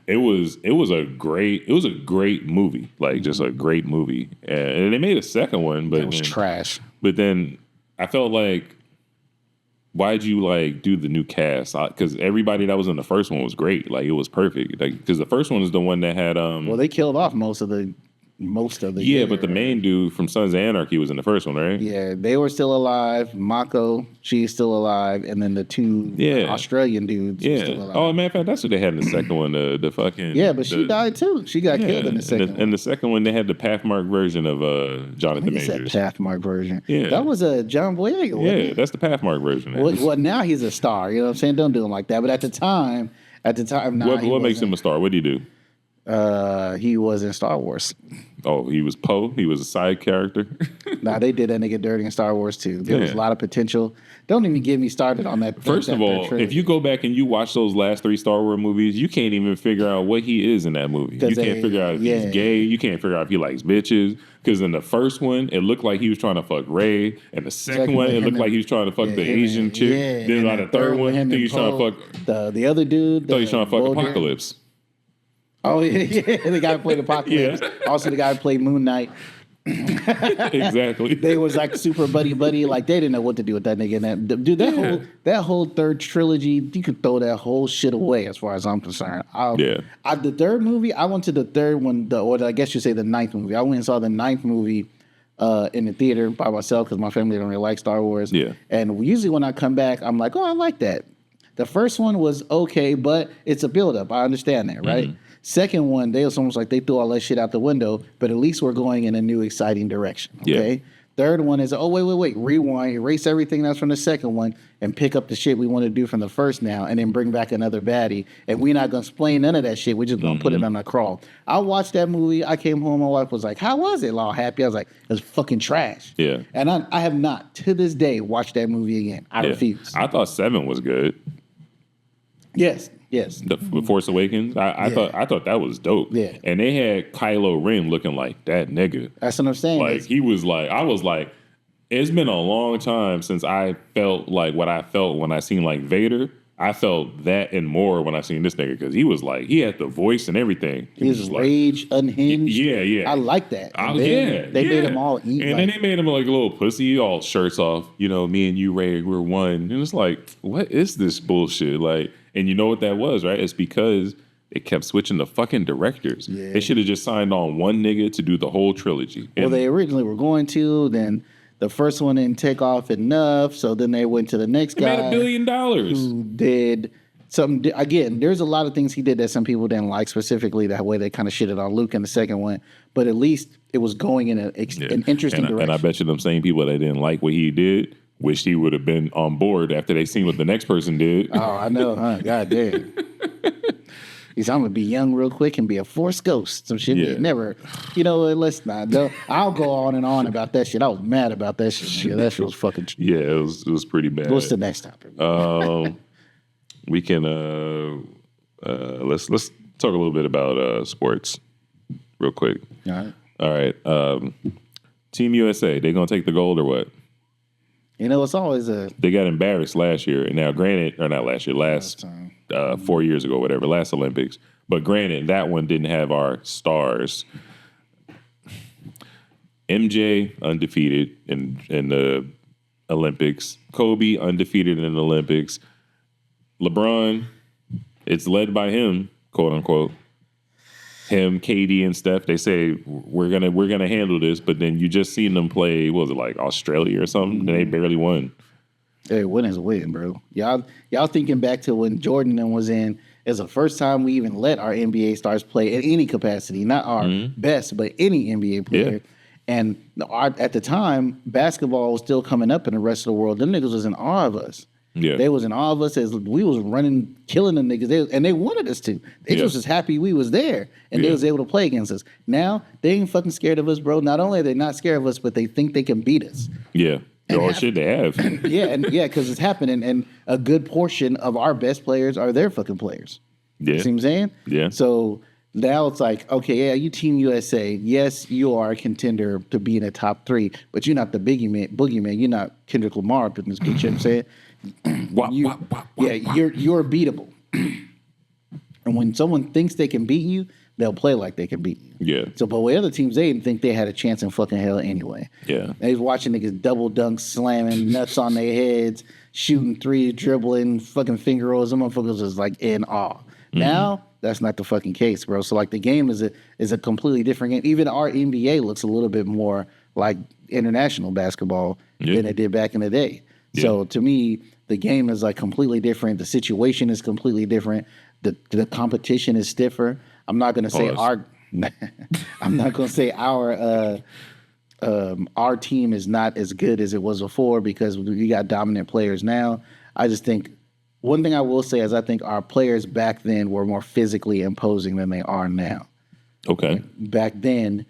it was a great movie, like just a great movie. And they made a second one, but it was trash. But then I felt like, why'd you like do the new cast? Because everybody that was in the first one was great, like it was perfect. Like because the first one is the one that had well, they killed off most of the but the main dude from Sons of Anarchy was in the first one, right? Yeah, they were still alive. Mako, she's still alive, and then the two Australian dudes were still alive. Oh, matter of fact, that's what they had in the second one. The fucking she died too. She got killed in the second one. In the second one, they had the Pathmark version of Johnathan Majors. Pathmark version. Yeah, that was a John Boyega. Yeah, that's the Pathmark version. Well, now he's a star. You know what I'm saying? Don't do him like that. But at the time, what makes him a star? What did he do? He was in Star Wars. Oh, he was Poe? He was a side character? Nah, they did that nigga dirty in Star Wars too. There was a lot of potential. Don't even get me started on that. First of all, if you go back and you watch those last 3 Star Wars movies, you can't even figure out what he is in that movie. You can't figure out if he's gay. You can't figure out if he likes bitches. Because in the first one, it looked like he was trying to fuck Ray. And the second one, it looked like he was trying to fuck the Asian chick. Yeah. Then on the third one, I think he's trying to fuck the other dude. I thought he was trying to fuck Apocalypse. Oh, yeah, the guy who played Apocalypse. Also, the guy who played Moon Knight. Exactly. They was like super buddy. Like they didn't know what to do with that nigga. And dude, that whole third trilogy, you could throw that whole shit away as far as I'm concerned. The third movie, I went to the third one, or I guess you say the ninth movie. I went and saw the ninth movie in the theater by myself because my family don't really like Star Wars. Yeah. And usually when I come back, I'm like, oh, I like that. The first one was okay, but it's a buildup. I understand that, right? Mm-hmm. Second one, they was almost like they threw all that shit out the window, but at least we're going in a new, exciting direction. Okay. Yeah. Third one is, oh, wait, rewind, erase everything that's from the second one, and pick up the shit we want to do from the first now, and then bring back another baddie. And we're not going to explain none of that shit. We're just going to put it on a crawl. I watched that movie. I came home. My wife was like, how was it? All happy. I was like, it was fucking trash. Yeah. And I have not, to this day, watched that movie again. I refuse. I thought 7 was good. Yes. The Force Awakens. I thought that was dope. Yeah. And they had Kylo Ren looking like that nigga. That's what I'm saying. Like he was like, I was like, it's been a long time since I felt like what I felt when I seen like Vader. I felt that and more when I seen this nigga because he was like, he had the voice and everything. He was His just rage unhinged. yeah. I like that. And then they made him all eat. And then they made him like a little pussy, all shirts off. You know, me and you, Ray, we're one. And it's like, what is this bullshit? Like, and you know what that was, right? It's because it kept switching the fucking directors. Yeah. They should have just signed on one nigga to do the whole trilogy. Well, they originally were going to, then the first one didn't take off enough, so then they went to the next guy. Made $1 billion. Who did something. Again, there's a lot of things he did that some people didn't like, specifically that way they kind of shitted on Luke in the second one. But at least it was going in an interesting direction. And I bet you them same people that didn't like what he did wished he would have been on board after they seen what the next person did. Oh, I know, huh? God damn. He's, I'm gonna be young real quick and be a Force ghost. Some shit we never, let's not. I'll go on and on about that shit. I was mad about that shit. Yeah, that shit was fucking. Yeah, it was pretty bad. What's the next topic? We can let's talk a little bit about sports real quick. All right. Team USA, they gonna take the gold or what? It's always They got embarrassed last year, and now granted, or not last year, last 4 years ago, whatever, last Olympics. But granted, that one didn't have our stars. MJ undefeated in the Olympics. Kobe undefeated in the Olympics. LeBron, it's led by him, quote unquote. Him, KD, and Steph. They say we're gonna handle this, but then you just seen them play. What was it, like Australia or something? And they barely won. Hey, win is a win, bro. Y'all thinking back to when Jordan was in. It's the first time we even let our NBA stars play in any capacity, not our best, but any NBA player. Yeah. And at the time, basketball was still coming up in the rest of the world. Them niggas was in awe of us. Yeah. They was in awe of us as we was running, killing them niggas. And they wanted us to. They was just happy we was there. And they was able to play against us. Now, they ain't fucking scared of us, bro. Not only are they not scared of us, but they think they can beat us. Yeah. All shit they have. Because it's happening. And a good portion of our best players are their fucking players. Yeah. You see what I'm saying? Yeah. So now it's like, okay, yeah, you Team USA. Yes, you are a contender to be in the top 3, but you're not the boogeyman. You're not Kendrick Lamar. You know what I'm saying? You're beatable. And when someone thinks they can beat you, they'll play like they can beat you. Yeah. So, but with other teams, they didn't think they had a chance in fucking hell anyway. Yeah. They was watching niggas double dunk, slamming nuts on their heads, shooting threes, dribbling, fucking finger rolls. Them motherfuckers was like in awe. Mm-hmm. Now, that's not the fucking case, bro. So like the game is a completely different game. Even our NBA looks a little bit more like international basketball than it did back in the day. Yeah. So to me, the game is like completely different. The situation is completely different. The competition is stiffer. I'm not gonna say our team is not as good as it was before because we got dominant players now. I just think one thing I will say is I think our players back then were more physically imposing than they are now. Okay. Back then,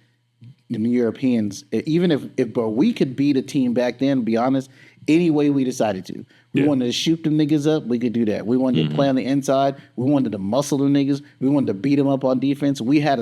the Europeans, even if we could beat a team back then, to be honest, any way we decided to. We wanted to shoot them niggas up, we could do that. We wanted to play on the inside. We wanted to muscle them niggas. We wanted to beat them up on defense. We had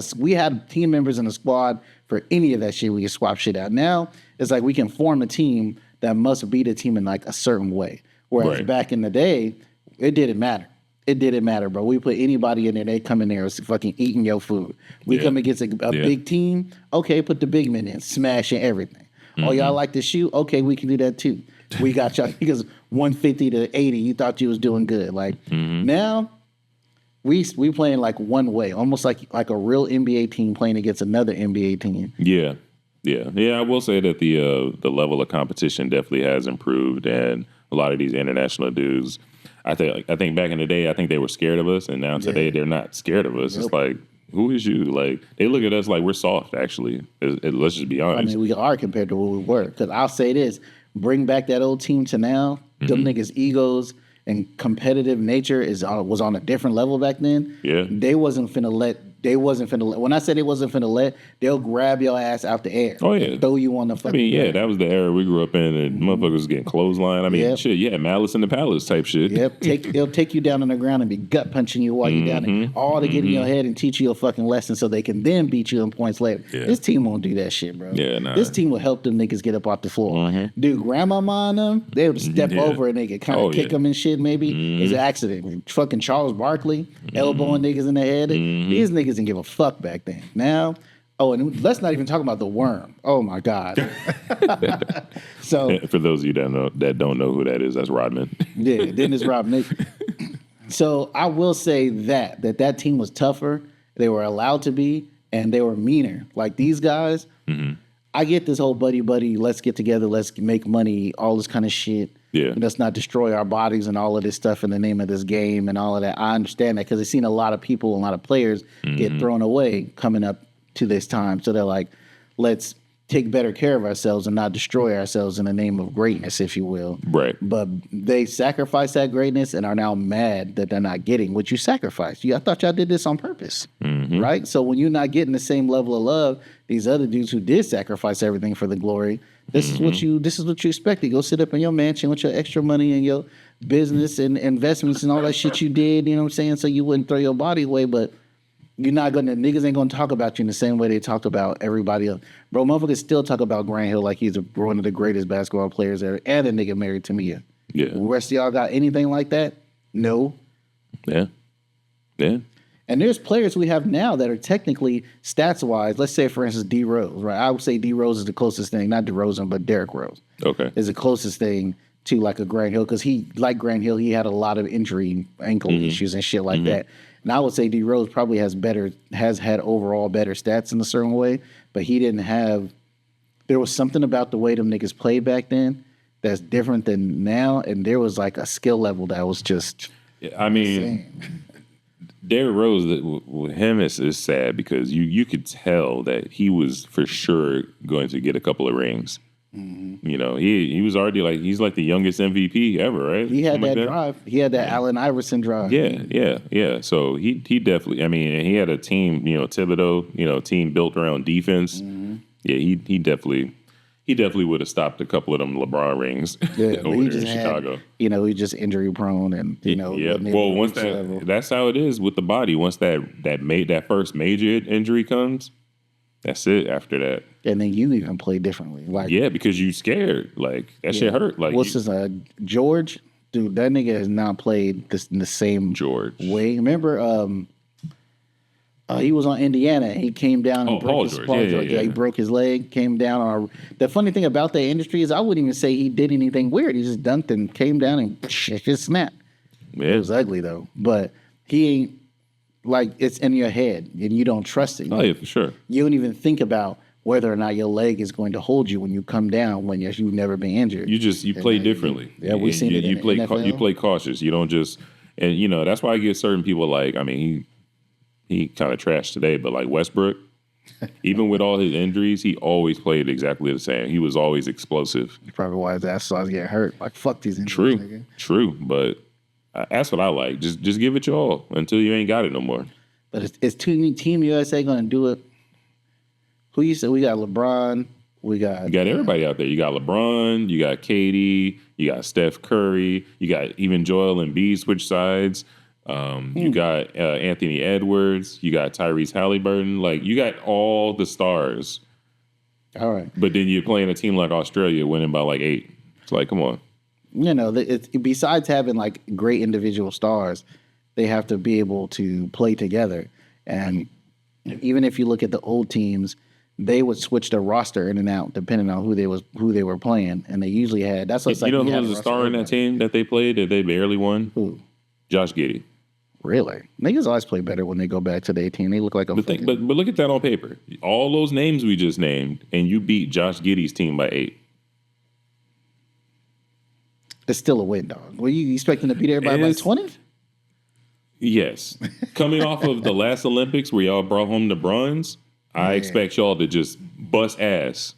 team members in the squad for any of that shit. We could swap shit out. Now, it's like we can form a team that must beat a team in like a certain way. Whereas back in the day, it didn't matter. It didn't matter, bro. We put anybody in there, they come in there fucking eating your food. We come against a big team, okay, put the big men in, smashing everything. Oh, y'all like to shoot? Okay, we can do that too. We got y'all because 150 to 80, you thought you was doing good. Like now, we playing like one way, almost like a real NBA team playing against another NBA team. Yeah. I will say that the level of competition definitely has improved, and a lot of these international dudes, I think back in the day, I think they were scared of us, and now today they're not scared of us. It's like, who is you? Like, they look at us like we're soft. Actually, let's just be honest. I mean, we are compared to what we were. Because I'll say this: bring back that old team to now. Them niggas' egos and competitive nature was on a different level back then. Yeah, they wasn't finna let They wasn't finna let. When I said they wasn't finna let, they'll grab your ass out the air. Oh, yeah. And throw you on the I fucking mean, yeah, ground. that was the era we grew up in, and motherfuckers was getting clothesline. I mean, Yep. shit, yeah, Malice in the Palace type shit. Yep, they'll take you down on the ground and be gut punching you while you're down there, all to get in your head and teach you a fucking lesson so they can then beat you in points later. Yeah. This team won't do that shit, bro. Yeah, nah. This team will help them niggas get up off the floor. Dude, grandmama and them, they would step over a nigga, kind of kick them and shit maybe. It's an accident. Fucking Charles Barkley, elbowing niggas in the head. These niggas didn't give a fuck back then. Now, and let's not even talk about the Worm. Oh my God. So for those of you that don't know who that is, that's Rodman. yeah, Dennis Rodman. So I will say that team was tougher. They were allowed to be, and they were meaner. Like these guys, I get this whole buddy, let's get together, let's make money, all this kind of shit. Yeah. Let's not destroy our bodies and all of this stuff in the name of this game and all of that. I understand that because I've seen a lot of people, a lot of players get thrown away coming up to this time. So they're like, let's take better care of ourselves and not destroy ourselves in the name of greatness, if you will. Right. But they sacrifice that greatness and are now mad that they're not getting what you sacrificed. I thought y'all did this on purpose, right? So when you're not getting the same level of love, these other dudes who did sacrifice everything for the glory, this is what you expect. You go sit up in your mansion with your extra money and your business and investments and all that shit you did, you know what I'm saying? So you wouldn't throw your body away, but niggas ain't gonna talk about you in the same way they talked about everybody else. Bro, motherfuckers still talk about Grant Hill like he's one of the greatest basketball players ever, and a nigga married to Mia. Yeah. The rest of y'all got anything like that? No. Yeah. Yeah. And there's players we have now that are technically stats-wise, let's say, for instance, D. Rose, right? I would say D. Rose is the closest thing, not DeRozan, but Derrick Rose. Okay. Is the closest thing to like a Grant Hill because like Grant Hill, he had a lot of injury, ankle issues and shit like that. And I would say D. Rose probably has had overall better stats in a certain way, but he didn't have. There was something about the way them niggas played back then that's different than now, and there was like a skill level that was just. I mean, insane. Derrick Rose, with him, is sad because you could tell that he was for sure going to get a couple of rings. You know, he was already he's like the youngest MVP ever, right? He had Something that like drive. He had that Allen Iverson drive. Yeah. So he definitely. I mean, he had a team. Thibodeau. Team built around defense. Yeah, he definitely would have stopped a couple of them LeBron rings over there in Chicago. He's just injury prone, and yeah. Well, once that's how it is with the body. Once that first major injury comes, that's it. After that, and then you even play differently. Because you scared. Like that shit hurt. Like what's his George? Dude, that nigga has not played in the same way. Remember, he was on Indiana. He came down and broke his Paul George. Yeah, he broke his leg. Came down. The funny thing about that industry is I wouldn't even say he did anything weird. He just dunked and came down and shit just snapped. Yeah. It was ugly though, but he ain't. It's in your head, and you don't trust it. Oh, yeah, for sure. You don't even think about whether or not your leg is going to hold you when you come down when you've never been injured. You play differently. We've seen it in the NFL. You play cautious. You don't just – and, that's why I get certain people he kind of trashed today, but like Westbrook, even with all his injuries, he always played exactly the same. He was always explosive. That's probably why his ass starts getting hurt. Fuck these injuries. True, but – that's what I like. Just give it your all until you ain't got it no more. But is Team USA going to do it? Who you said? We got LeBron. You got everybody out there. You got LeBron. You got KD. You got Steph Curry. You got even Joel Embiid switch sides. You got Anthony Edwards. You got Tyrese Halliburton. You got all the stars. All right. But then you're playing a team like Australia winning by 8. It's come on. Besides having great individual stars, they have to be able to play together. And even if you look at the old teams, they would switch their roster in and out depending on who they were playing, and they usually had. That's what's who was a star in that team that they played that they barely won? Who? Josh Giddey. Really? Niggas always play better when they go back to their team. They look like a. But look at that on paper. All those names we just named, and you beat Josh Giddey's team by 8. It's still a win, dog. Were you expecting to beat everybody by 20? Yes. Coming off of the last Olympics where y'all brought home the bronze, I expect y'all to just bust ass.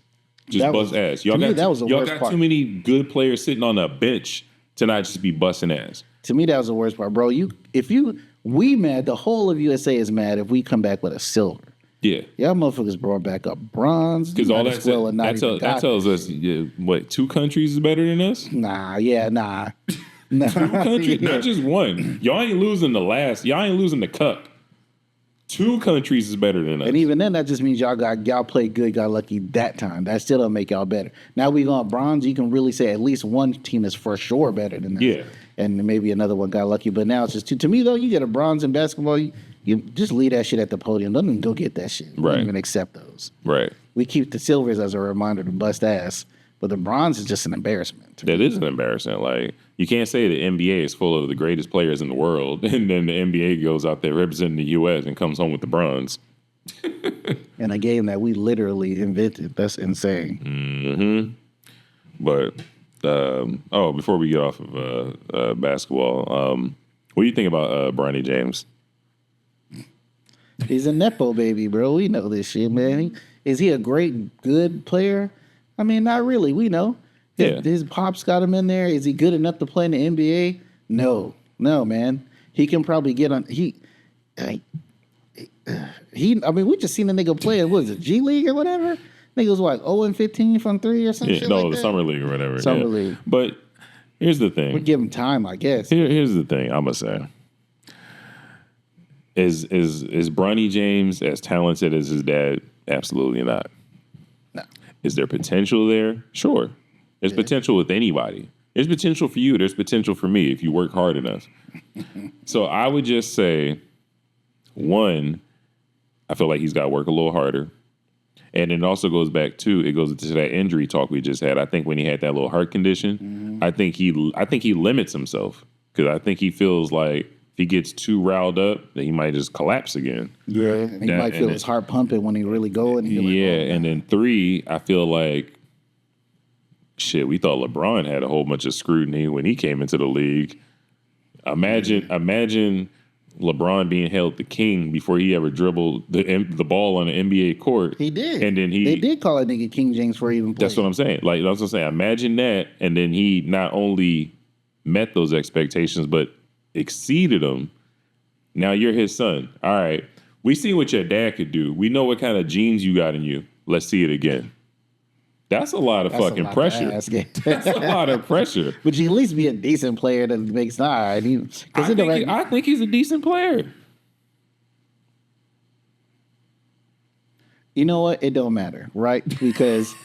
Bust ass. Y'all got too many good players sitting on a bench to not just be busting ass. To me, that was the worst part, bro. If you We mad. The whole of USA is mad if we come back with a silver. Yeah. Y'all motherfuckers brought back up bronze. Because all that tells us what 2 countries is better than us. Nah. 2 countries, not just one. Y'all ain't losing the cup. 2 countries is better than us. And even then, that just means y'all played good, got lucky that time. That still don't make y'all better. Now we going bronze. You can really say at least one team is for sure better than us. Yeah. And maybe another one got lucky. But now it's just 2. To me, though, you get a bronze in basketball, you just leave that shit at the podium. Don't even go get that shit. Right. Don't even accept those. Right. We keep the silvers as a reminder to bust ass. But the bronze is just an embarrassment. That is an embarrassment. Like, you can't say the NBA is full of the greatest players in the world, and then the NBA goes out there representing the U.S. and comes home with the bronze. In a game that we literally invented. That's insane. Mm-hmm. But, before we get off of basketball, what do you think about Bronny James? He's a Nepo baby, bro. We know this shit, man. Is he a great, good player? I mean, not really. We know. His pops got him in there. Is he good enough to play in the NBA? No, man. He can probably get on. I mean, we just seen the nigga play. What is it, G League or whatever? Nigga was what, 0-15 from 3 or something? Yeah, no, the summer league or whatever. Summer league. But here's the thing. We give him time, I guess. Here's the thing. I'm gonna say. Is Bronny James as talented as his dad? Absolutely not. No. Is there potential there? Sure. There's potential with anybody. There's potential for you. There's potential for me if you work hard enough. So I would just say, one, I feel like he's got to work a little harder. And it also goes back to that injury talk we just had. I think when he had that little heart condition, I think he limits himself because I think he feels like if he gets too riled up, that he might just collapse again. Yeah, and he might feel his heart pumping when he really going. And then 3, I feel like, shit, we thought LeBron had a whole bunch of scrutiny when he came into the league. Imagine LeBron being held the king before he ever dribbled the ball on an NBA court. He did. And then they did call that nigga King James for even playing. That's what I'm saying. Like, that's what I'm saying. Imagine that. And then he not only met those expectations, but exceeded them. Now you're his son. All right. We see what your dad could do. We know what kind of genes you got in you. Let's see it again. That's a lot of fucking pressure. That's a lot of pressure. But you at least be a decent player that makes I think he's a decent player. You know what? It don't matter, right? Because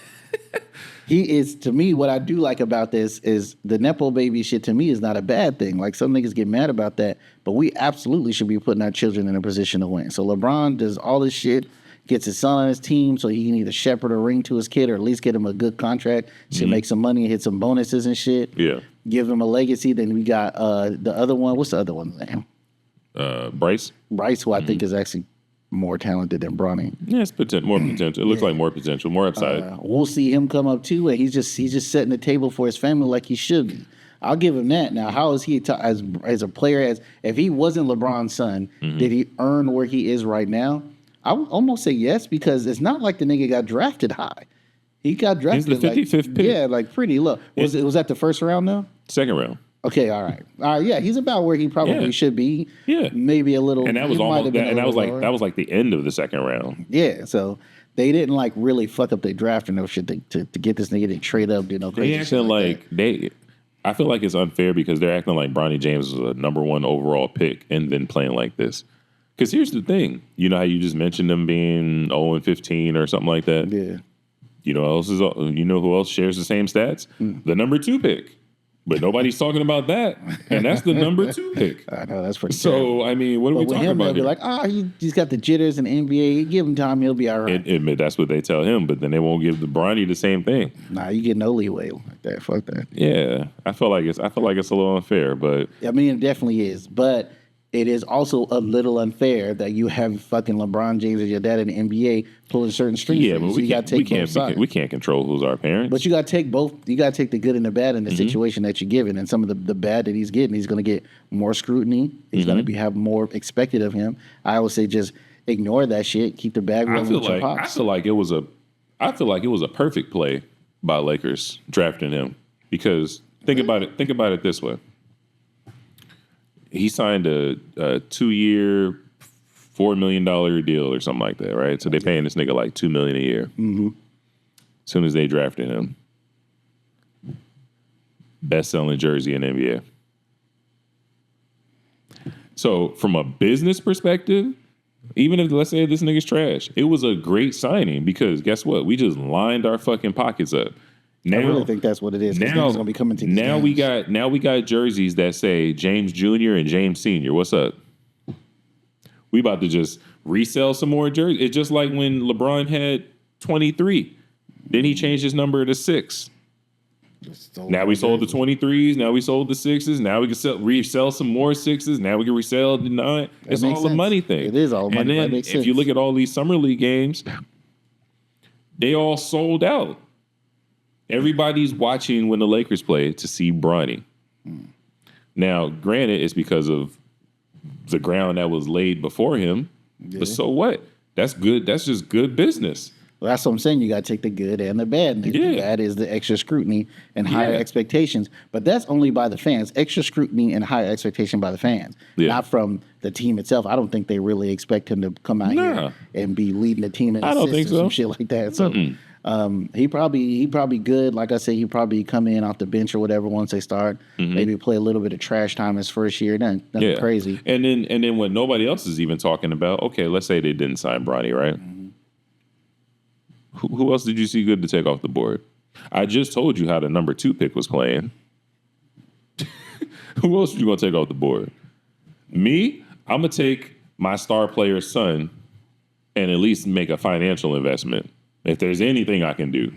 he is, to me, what I do like about this is the Nepo baby shit to me is not a bad thing. Like, some niggas get mad about that, but we absolutely should be putting our children in a position to win. So LeBron does all this shit, gets his son on his team so he can either shepherd a ring to his kid or at least get him a good contract, should make some money, hit some bonuses and shit. Yeah. Give him a legacy. Then we got the other one. What's the other one's name? Bryce. Bryce, who I think is actually more talented than Bronny. Yeah, it's more potential. It looks like more potential, more upside. We'll see him come up too, and he's just setting the table for his family like he should be. I'll give him that. Now, how is he as a player? If he wasn't LeBron's son, did he earn where he is right now? I would almost say yes, because it's not like the nigga got drafted high. He got drafted. He's the 55th pick. Yeah, like pretty low. Was that the first round though? Second round. Okay, all right. Yeah, he's about where he probably should be. Yeah, maybe a little. And that was almost that, and that was like the end of the second round. Yeah, so they didn't like really fuck up their draft and no shit to get this nigga to trade up. Crazy they acting shit like they. I feel like it's unfair because they're acting like Bronny James was a number 1 overall pick and then playing like this. Because here's the thing, you know how you just mentioned them being 0-15 or something like that. Yeah. You know who else shares the same stats? The number 2 pick. But nobody's talking about that, and that's the number 2 pick. I know that's pretty. So I mean, what are we talking about? They'll be like, he's got the jitters in the NBA. Give him time, he'll be all right. That's what they tell him, but then they won't give the Bronny the same thing. Nah, you get no leeway like that. Fuck that. Yeah, I feel like it's a little unfair, but I mean, it definitely is, but. It is also a little unfair that you have fucking LeBron James as your dad in the NBA pulling certain strings. Yeah, but we can't control who's our parents. But you got to take both. You got to take the good and the bad in the situation that you're given. And some of the bad that he's getting, he's going to get more scrutiny. He's going to have more expected of him. I would say just ignore that shit. Keep the bag rolling with your pops. I feel like it was a perfect play by Lakers drafting him because think about it this way. he signed a 2-year, $4 million deal or something like that, right? So they paying this nigga like $2 million a year. Mm-hmm. As soon as they drafted him, best-selling jersey in the NBA. So from a business perspective, even if, let's say, this nigga's trash, it was a great signing because guess what? We just lined our fucking pockets up. Now, I really think that's what it is. Now, gonna be coming to these games. we got jerseys that say James Jr. and James Sr. What's up? We about to just resell some more jerseys. It's just like when LeBron had 23. Then he changed his number to 6. Now we sold the 23s. Now we sold the 6s. Now we can resell some more 6s. Now we can resell the 9. It's all a money thing. It is all money. And then if you look at all these summer league games, they all sold out. Everybody's watching when the Lakers play to see Bronny. Now, granted, it's because of the ground that was laid before him. Yeah. But so what? That's good. That's just good business. Well, that's what I'm saying. You got to take the good and the bad. And the bad is the extra scrutiny and higher expectations. But that's only by the fans. Extra scrutiny and higher expectation by the fans, not from the team itself. I don't think they really expect him to come out here and be leading the team in assists or some shit like that. So he probably good. Like I said, he probably come in off the bench or whatever once they start. Maybe play a little bit of trash time his first year. Nothing crazy. And then what nobody else is even talking about. Okay, let's say they didn't sign Bronny, right? Who else did you see good to take off the board? I just told you how the number 2 pick was playing. Who else are you going to take off the board? Me? I'm going to take my star player's son and at least make a financial investment. If there's anything I can do.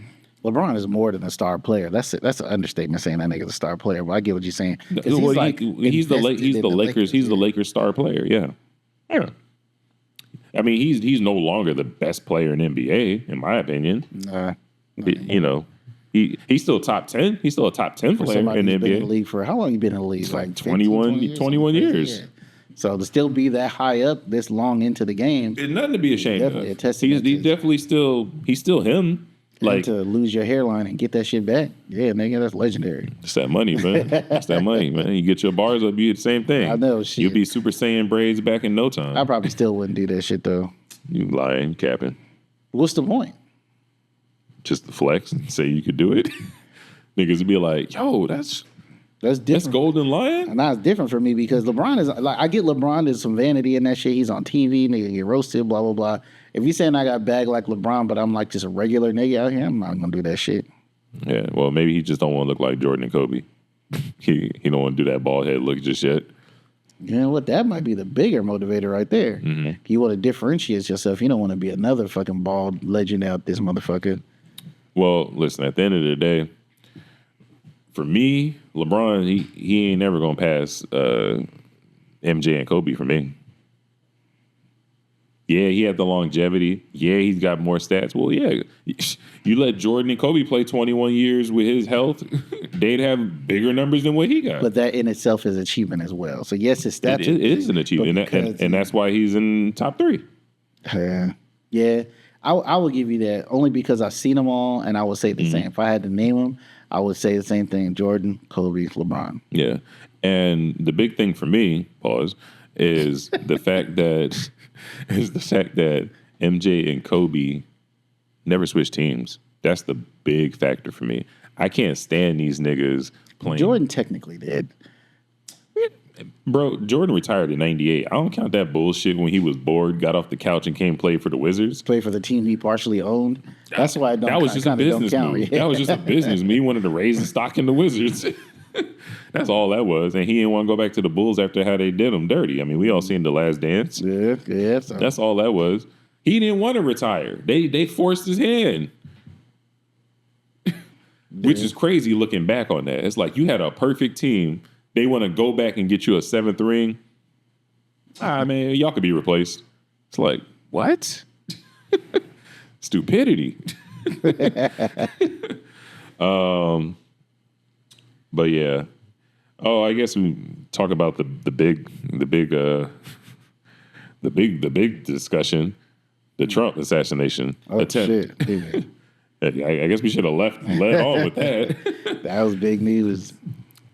LeBron is more than a star player. That's an understatement saying that nigga's a star player. But I get what you're saying. Well, he's the Lakers. He's the Lakers star player. Yeah. I mean, he's no longer the best player in NBA, in my opinion. You know, he's still top 10. He's still a top 10 player in the NBA. Been in the league for how long? You been in the league? Like 21 years. Yeah. So to still be that high up this long into the game, it's nothing to be ashamed of. He's definitely still him. Like to lose your hairline and get that shit back. Yeah, nigga, that's legendary. It's that money, man. It's that money, man. You get your bars up, you do the same thing. I know, shit. You'll be Super Saiyan braids back in no time. I probably still wouldn't do that shit, though. You lying, capping. What's the point? Just the flex and say you could do it. Niggas would be like, yo, that's different. That's Golden Lion? And that's different for me because LeBron is, like, I get LeBron, there's some vanity in that shit. He's on TV, nigga get roasted, blah, blah, blah. If you're saying I got bagged like LeBron, but I'm like just a regular nigga out here, I'm not going to do that shit. Yeah, well, maybe he just don't want to look like Jordan and Kobe. He don't want to do that bald head look just yet. You know what? That might be the bigger motivator right there. You want to differentiate yourself. You don't want to be another fucking bald legend out this motherfucker. Well, listen, at the end of the day, for me, LeBron, he ain't never going to pass MJ and Kobe for me. Yeah, he had the longevity. Yeah, he's got more stats. Well, yeah, you let Jordan and Kobe play 21 years with his health, they'd have bigger numbers than what he got. But that in itself is achievement as well. So yes, his stats. It is an achievement, and that's why he's in top 3. Yeah, I will give you that only because I've seen them all, and I would say the same. If I had to name them, I would say the same thing: Jordan, Kobe, LeBron. Yeah, and the big thing for me, is the fact that MJ and Kobe never switched teams. That's the big factor for me. I can't stand these niggas playing. Jordan technically did. Bro, Jordan retired in 98. I don't count that bullshit when he was bored, got off the couch and came play for the Wizards. Play for the team he partially owned. That's why I don't. That was just a business move. That was just a business move. He wanted to raise the stock in the Wizards. That's all that was. And he didn't want to go back to the Bulls after how they did him dirty. I mean, we all seen The Last Dance. Yeah. So. That's all that was. He didn't want to retire. They forced his hand. Which is crazy looking back on that. It's like you had a perfect team. They want to go back and get you a 7th ring. Man, y'all could be replaced. It's like, what? Stupidity. But yeah. Oh, I guess we talk about the big discussion, the Trump assassination attempt. Shit. I guess we should have led on with that. That was big news.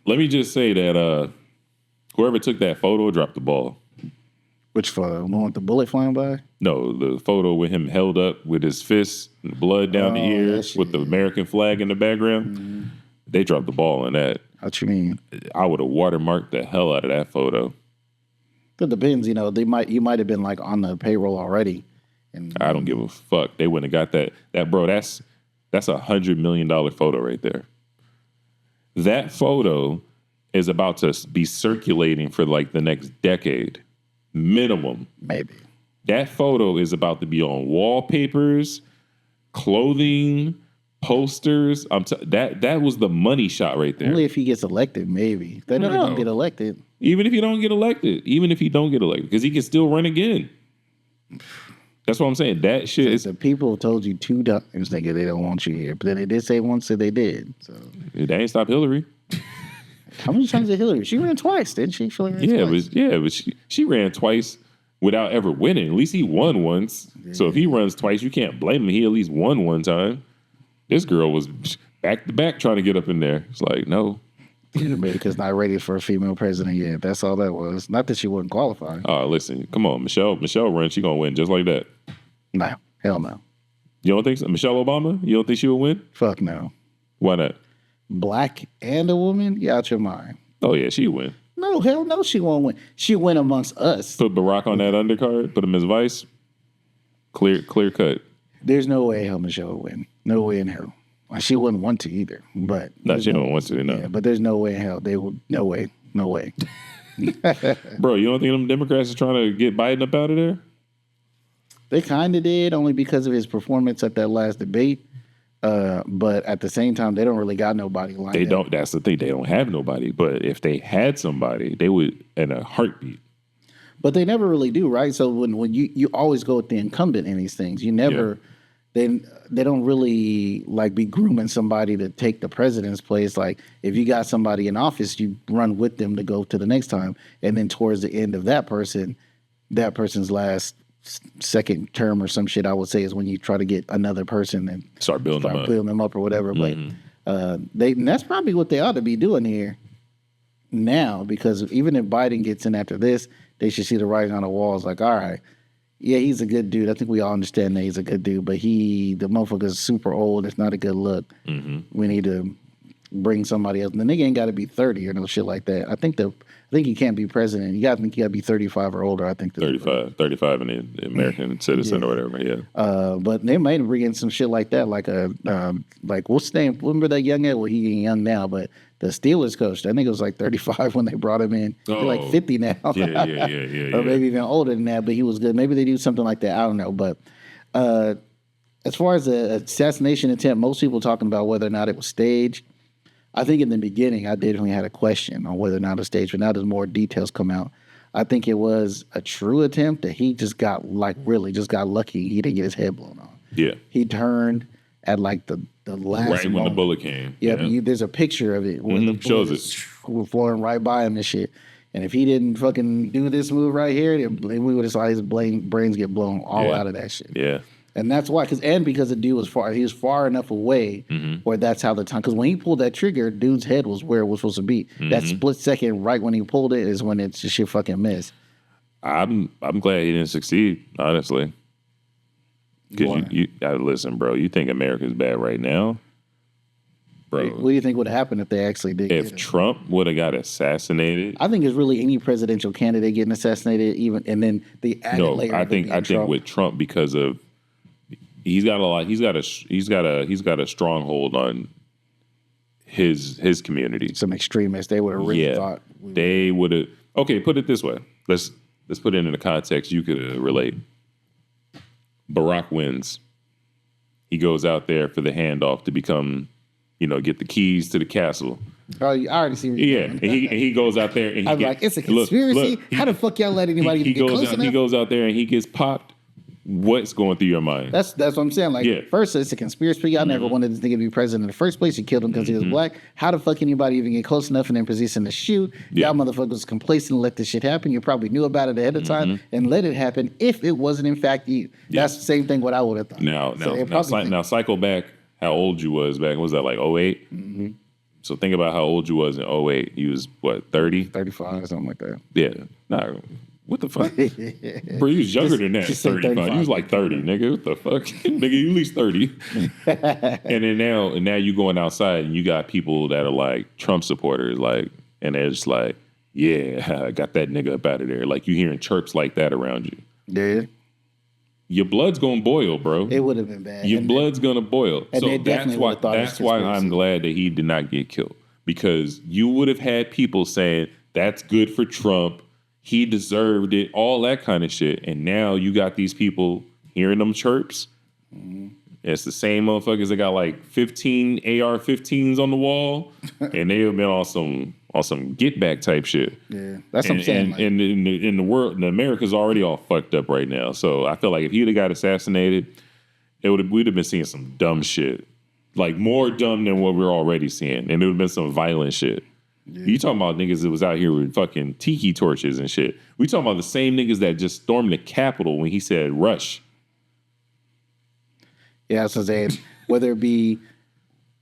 Let me just say that Whoever took that photo dropped the ball. Which photo? The one with the bullet flying by? No, the photo with him held up with his fists and blood down the ear with the American flag in the background. Mm-hmm. They dropped the ball on that. What you mean? I would have watermarked the hell out of that photo. It depends, you might have been like on the payroll already. And I don't give a fuck. They wouldn't have got that. That's $100 million photo right there. That photo is about to be circulating for like the next decade. Minimum. Maybe. That photo is about to be on wallpapers, clothing, posters. That was the money shot right there. Only if he gets elected, maybe. They're never gonna get elected. Even if he don't get elected. Because he can still run again. That's what I'm saying. That shit is... The people told you 2 times, nigga, they don't want you here. But then they did say once that they did. So they ain't stopped Hillary. How many times did Hillary? She ran twice, didn't she? But she ran twice without ever winning. At least he won once. Yeah. So if he runs twice, you can't blame him. He at least won one time. This girl was back to back trying to get up in there. It's like, no. America's not ready for a female president yet. That's all that was. Not that she wouldn't qualify. Oh, listen, come on. Michelle runs, she gonna win just like that. No, hell no. You don't think so? Michelle Obama? You don't think she would win? Fuck no. Why not? Black and a woman? You out your mind. Oh, yeah, she win. No, hell no, she won't win. She'll win amongst us. Put Barack on that undercard, put him as vice. Clear cut. There's no way hell Michelle would win. No way in hell. Well, she wouldn't want to either. But no, she don't want to, no. Yeah, but there's no way in hell. They would. No way. No way. Bro, you don't think them Democrats are trying to get Biden up out of there? They kind of did, only because of his performance at that last debate. But at the same time, they don't really got nobody lined up. They don't. That's the thing. They don't have nobody. But if they had somebody, they would in a heartbeat. But they never really do, right? So when you always go with the incumbent in these things, you never they don't really like be grooming somebody to take the president's place. Like if you got somebody in office, you run with them to go to the next time, and then towards the end of that person's last second term or some shit, I would say, is when you try to get another person and start building them up or whatever. Mm-hmm. But and that's probably what they ought to be doing here now, because even if Biden gets in after this, they should see the writing on the walls. Like, all right, yeah, he's a good dude. I think we all understand that he's a good dude, but the motherfucker's super old. It's not a good look. Mm-hmm. We need to bring somebody else. And the nigga ain't got to be 30 or no shit like that. I think he can't be president. You got to be 35 or older. I think 35 and the American citizen or whatever. Yeah. But they might bring in some shit like that, like what's his name? Remember that young guy? Well, he ain't young now, but the Steelers coach, I think it was like 35 when they brought him in. He's like 50 now. Yeah. Or maybe even older than that, but he was good. Maybe they do something like that. I don't know. But as far as the assassination attempt, most people talking about whether or not it was staged. I think in the beginning, I definitely had a question on whether or not it was staged, but now there's more details come out. I think it was a true attempt that he just got lucky. He didn't get his head blown off. Yeah. He turned at like the last right moment. When the bullet came. Yeah. But there's a picture of it where the shows it flying right by him and shit. And if he didn't fucking do this move right here, we would have saw his brains get blown all out of that shit. Yeah. And that's why, because the dude was far enough away where that's how the time, because when he pulled that trigger, dude's head was where it was supposed to be. That split second right when he pulled it is when it's just shit fucking missed. I'm glad he didn't succeed, honestly. Because listen, bro, you think America's bad right now? Bro. What do you think would have happened if they actually did? If Trump would have got assassinated, I think it's really any presidential candidate getting assassinated, and then the added layer. I think with Trump, because of he's got a stronghold on his community. Some extremists, they would have really thought they would have. Okay, put it this way. Let's put it in the context you could relate. Barack wins. He goes out there for the handoff to become, get the keys to the castle. Oh, I already see. And he goes out there and I'm like, it's a conspiracy. How the fuck y'all let anybody even get close enough? He goes out there and he gets popped. What's going through your mind? That's what I'm saying. Like, first, it's a conspiracy. I never wanted this nigga to be president in the first place. You killed him because he was black. How the fuck anybody even get close enough and in position to shoot? Y'all motherfuckers complacent and let this shit happen. You probably knew about it ahead of time and let it happen if it wasn't in fact you. That's the same thing what I would have thought. Now cycle back how old you was back. Was that like 08? So think about how old you was in '08. You was what, 30? 35 or something like that. Yeah. Nah, what the fuck? Bro, you was younger than that. just say 35. You was like 30, nigga. What the fuck? Nigga, you at least 30. And then now you going outside and you got people that are like Trump supporters, like, and they're just like, yeah, I got that nigga up out of there. Like you hearing chirps like that around you. Yeah. Your blood's gonna boil, bro. It would have been bad. Your blood's gonna boil. And So that's why I'm glad that he did not get killed. Because you would have had people saying, that's good for Trump. He deserved it, all that kind of shit. And now you got these people hearing them chirps. Mm-hmm. It's the same motherfuckers that got like 15 AR-15s on the wall, and they have been on some get back type shit. Yeah, that's what I'm saying. And in the world, America's already all fucked up right now. So I feel like if he'd have got assassinated, we'd have been seeing some dumb shit, like more dumb than what we're already seeing, and it would have been some violent shit. Yeah. You talking about niggas that was out here with fucking tiki torches and shit. We talking about the same niggas that just stormed the Capitol when he said rush. Yeah, so saying whether it be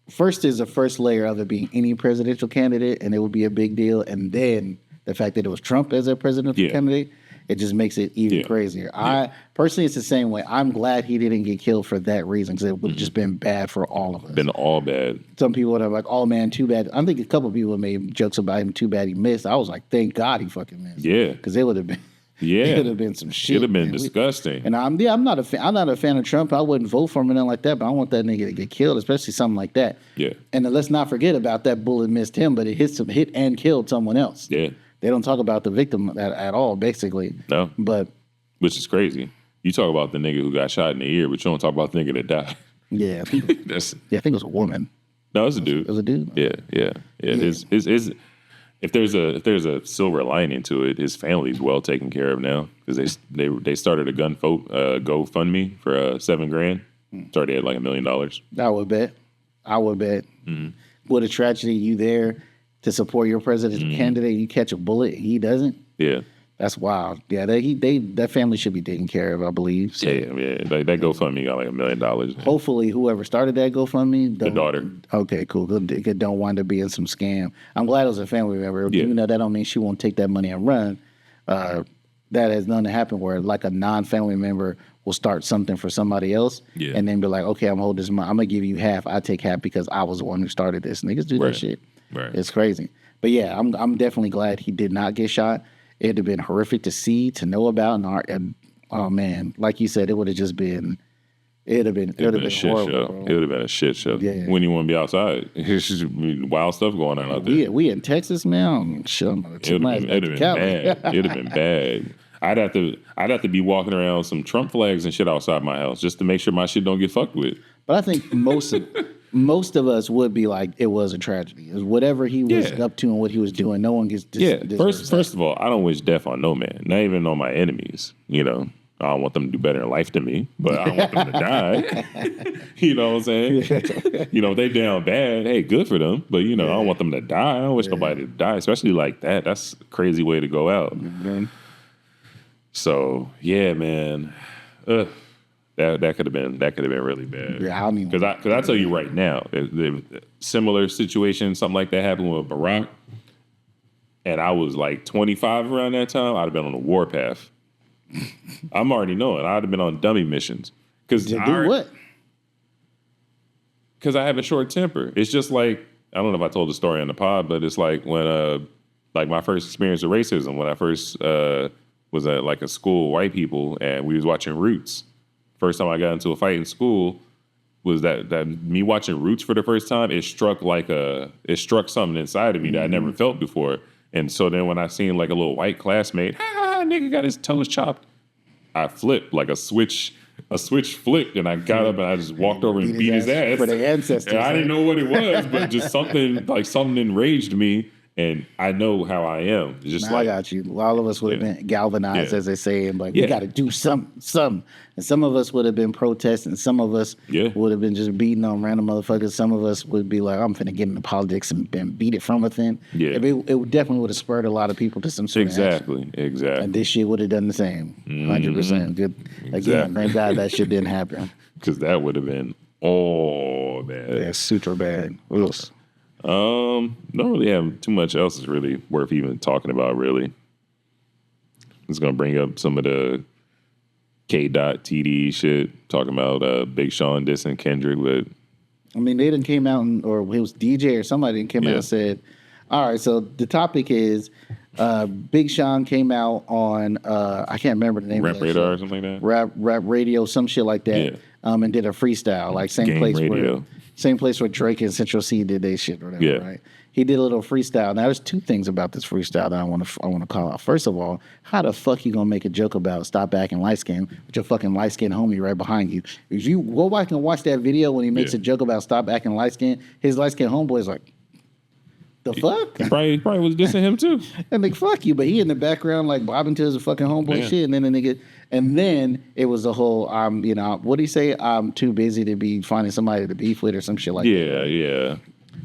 first is the first layer of it being any presidential candidate, and it would be a big deal, and then the fact that it was Trump as a presidential candidate, it just makes it even crazier. I personally, it's the same way. I'm glad he didn't get killed for that reason, because it would have just been bad for all of us. Been all bad. Some people would have like, oh man, too bad. I think a couple of people made jokes about him. Too bad he missed. I was like, thank God he fucking missed. Yeah, because it would have been. Yeah, it would have been some shit. It'd have been disgusting. And I'm not a fan of Trump. I wouldn't vote for him or nothing like that. But I want that nigga to get killed, especially something like that. Yeah. And then let's not forget about that bullet missed him, but it hit and killed someone else. Yeah. They don't talk about the victim at all, basically. No. But which is crazy. You talk about the nigga who got shot in the ear, but you don't talk about the nigga that died. Yeah. I think it was a woman. No, it was a dude. It was a dude. Yeah. If there's a silver lining to it, his family's well taken care of now, because they started a GoFundMe for $7,000. Started at like $1 million. I would bet. Mm-hmm. What a tragedy! You there to support your presidential candidate, you catch a bullet, he doesn't. Yeah, that's wild. Yeah, that family should be taken care of, I believe. So. Yeah. That GoFundMe got like $1 million. Hopefully, whoever started that GoFundMe, the daughter. Okay, cool. It don't wind up being some scam. I'm glad it was a family member. Yeah. Even though that don't mean she won't take that money and run. That has none to happen where like a non-family member will start something for somebody else, and then be like, okay, I'm holding this money. I'm gonna give you half. I take half because I was the one who started this. Niggas do that shit. Right. It's crazy. But yeah, I'm definitely glad he did not get shot. It'd have been horrific to see, to know about, and oh man, like you said, it would have just been. It'd have been a shit horrible, show. bro. It would have been a shit show. Yeah. When you want to be outside, it's just wild stuff going on out there. We in Texas, man. It'd have been bad. It'd have been bad. I'd have to be walking around with some Trump flags and shit outside my house just to make sure my shit don't get fucked with. But I think most of us would be like, it was a tragedy. It was whatever he was up to and what he was doing. No one gets First of all, I don't wish death on no man, not even on my enemies. You know, I don't want them to do better in life than me, but I don't want them to die. You know what I'm saying? You know, if they down bad, hey, good for them. But, you know, I don't want them to die. I don't wish nobody to die, especially like that. That's a crazy way to go out. Mm-hmm. So, yeah, man. That could have been really bad. Yeah, I mean, because I tell you right now, similar situation, something like that happened with Barack, and I was like 25 around that time. I'd have been on the warpath. I'm already knowing. I'd have been on dummy missions. Do what? Because I have a short temper. It's just like, I don't know if I told the story on the pod, but it's like when like my first experience of racism, when I first was at like a school of white people and we was watching Roots. First time I got into a fight in school was that me watching Roots for the first time, it struck something inside of me that I never felt before. And so then when I seen like a little white classmate, nigga got his toes chopped, I flipped like a switch flipped, and I got up and I just walked over and beat his ass for the ancestors. And I didn't know what it was, but just something enraged me. And I know how I am. It's just I got you. All of us would have been galvanized, as they say, and like, we got to do something. And some of us would have been protesting. Some of us would have been just beating on random motherfuckers. Some of us would be like, I'm finna get into politics and beat it from within. Yeah. It definitely would have spurred a lot of people to some sort of action. Exactly. And this shit would have done the same. 100%. Good. Again, thank God that shit didn't happen. Because that would have been all bad. Yeah, super bad. Oof. Don't really have too much else that's really worth even talking about, really. It's going to bring up some of the K.TD shit, talking about Big Sean dissing Kendrick, but... I mean, they didn't came out, or it was DJ or somebody came out and said, all right, so the topic is Big Sean came out on, I can't remember the name Rap of that Radar show. or something like that? Rap Radio, some shit like that, and did a freestyle, like same place where Drake and Central C did their shit or whatever, right? He did a little freestyle. Now, there's two things about this freestyle that I want to call out. First of all, how the fuck you gonna make a joke about stop acting light skin with your fucking light skin homie right behind you? If you go back and watch that video when he makes a joke about stop acting light skin, his light skin homeboy is like, the fuck? Probably was dissing him too. And like, fuck you, but he in the background like bobbing to his fucking homeboy shit, and then the nigga, and then it was the whole, what do you say? I'm too busy to be finding somebody to beef with or some shit like that. Yeah.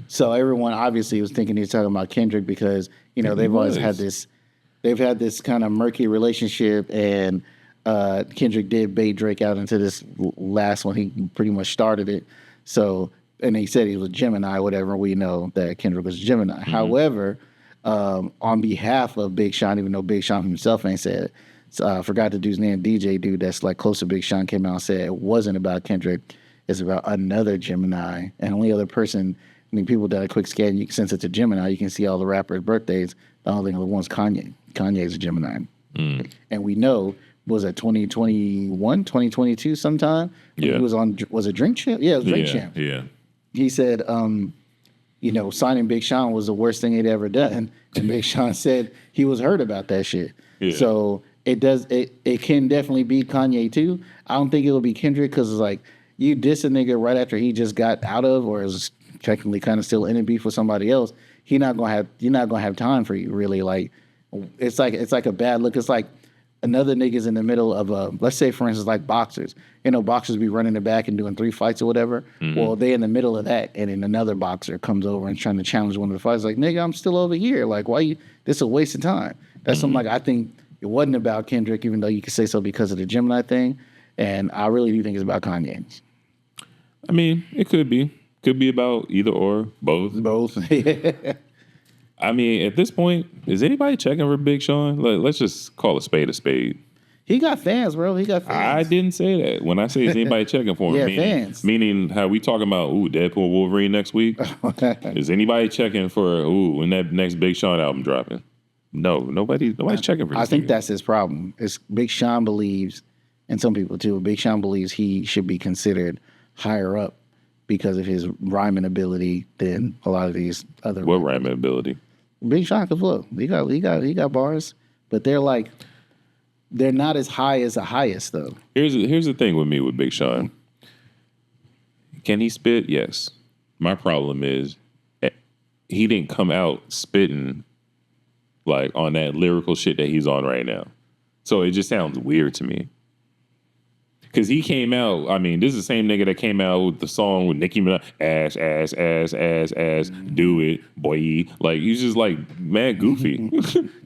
So everyone obviously was thinking he was talking about Kendrick because, they've always had this kind of murky relationship, and Kendrick did bait Drake out into this last one. He pretty much started it. So, and he said he was a Gemini, whatever. We know that Kendrick was a Gemini. Mm-hmm. However, on behalf of Big Sean, even though Big Sean himself ain't said it, so I forgot the dude's name, DJ dude that's like close to Big Sean, came out and said it wasn't about Kendrick. It's about another Gemini. And only other person, people did a quick scan, you can sense it's a Gemini. You can see all the rappers' birthdays. The only other one's Kanye. Kanye's a Gemini. Mm. And we know, was it 2021, 2022 sometime? Yeah. He was on, was it Drink Champ? Yeah, it was Drink Champ. Yeah. He said, signing Big Sean was the worst thing he'd ever done. And Big Sean said he was hurt about that shit. Yeah. So it can definitely be Kanye too. I don't think it'll be Kendrick because it's like, you diss a nigga right after he just got out of, or is technically kind of still in a beef with somebody else. You're not gonna have time for you, really. Like it's like a bad look. It's like another nigga's in the middle of let's say for instance like boxers. Boxers be running the back and doing 3 fights or whatever. Mm-hmm. Well, they in the middle of that, and then another boxer comes over and trying to challenge one of the fights. Like, nigga, I'm still over here. Like, why you? This is a waste of time. That's something like I think it wasn't about Kendrick, even though you could say so because of the Gemini thing. And I really do think it's about Kanye. I mean, it could be. Could be about either or, both. I mean, at this point, is anybody checking for Big Sean? Like, let's just call a spade a spade. He got fans, bro. He got fans. I didn't say that. When I say is anybody checking for him, fans. Meaning how we talking about, Deadpool Wolverine next week? Is anybody checking for, when that next Big Sean album dropping? No, nobody's checking for this. I think that's his problem. It's Big Sean believes, and some people too, Big Sean believes he should be considered higher up because of his rhyming ability than a lot of these other. What rhyming ability? Big Sean can flow. He got bars, but they're not as high as the highest though. Here's the thing with me with Big Sean. Can he spit? Yes. My problem is he didn't come out spitting like on that lyrical shit that he's on right now. So it just sounds weird to me. Because he came out, I mean, this is the same nigga that came out with the song with Nicki Minaj, ass, do it, boy. Like, he's just like mad goofy.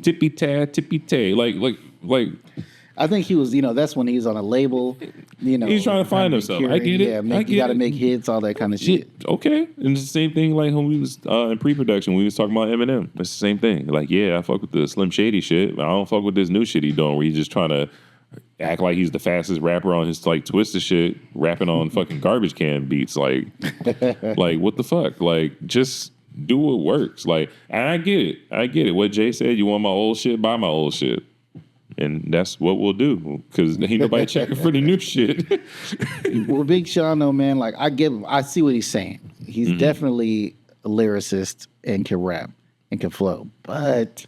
tippy tay. Like. I think he was, that's when he's on a label, He's trying to find himself. I get it. Yeah, you got to make hits, all that kind of shit. Okay. And it's the same thing like when we was in pre-production, we was talking about Eminem. It's the same thing. Like, yeah, I fuck with the Slim Shady shit, but I don't fuck with this new shit he doing where he's just trying to act like he's the fastest rapper on his like Twisted shit, rapping on fucking garbage can beats. Like what the fuck? Like, just do what works. Like, and I get it. What Jay said, you want my old shit, buy my old shit. And that's what we'll do because ain't nobody checking for the new shit. Well, Big Sean, though, man, like I see what he's saying. He's definitely a lyricist and can rap and can flow, but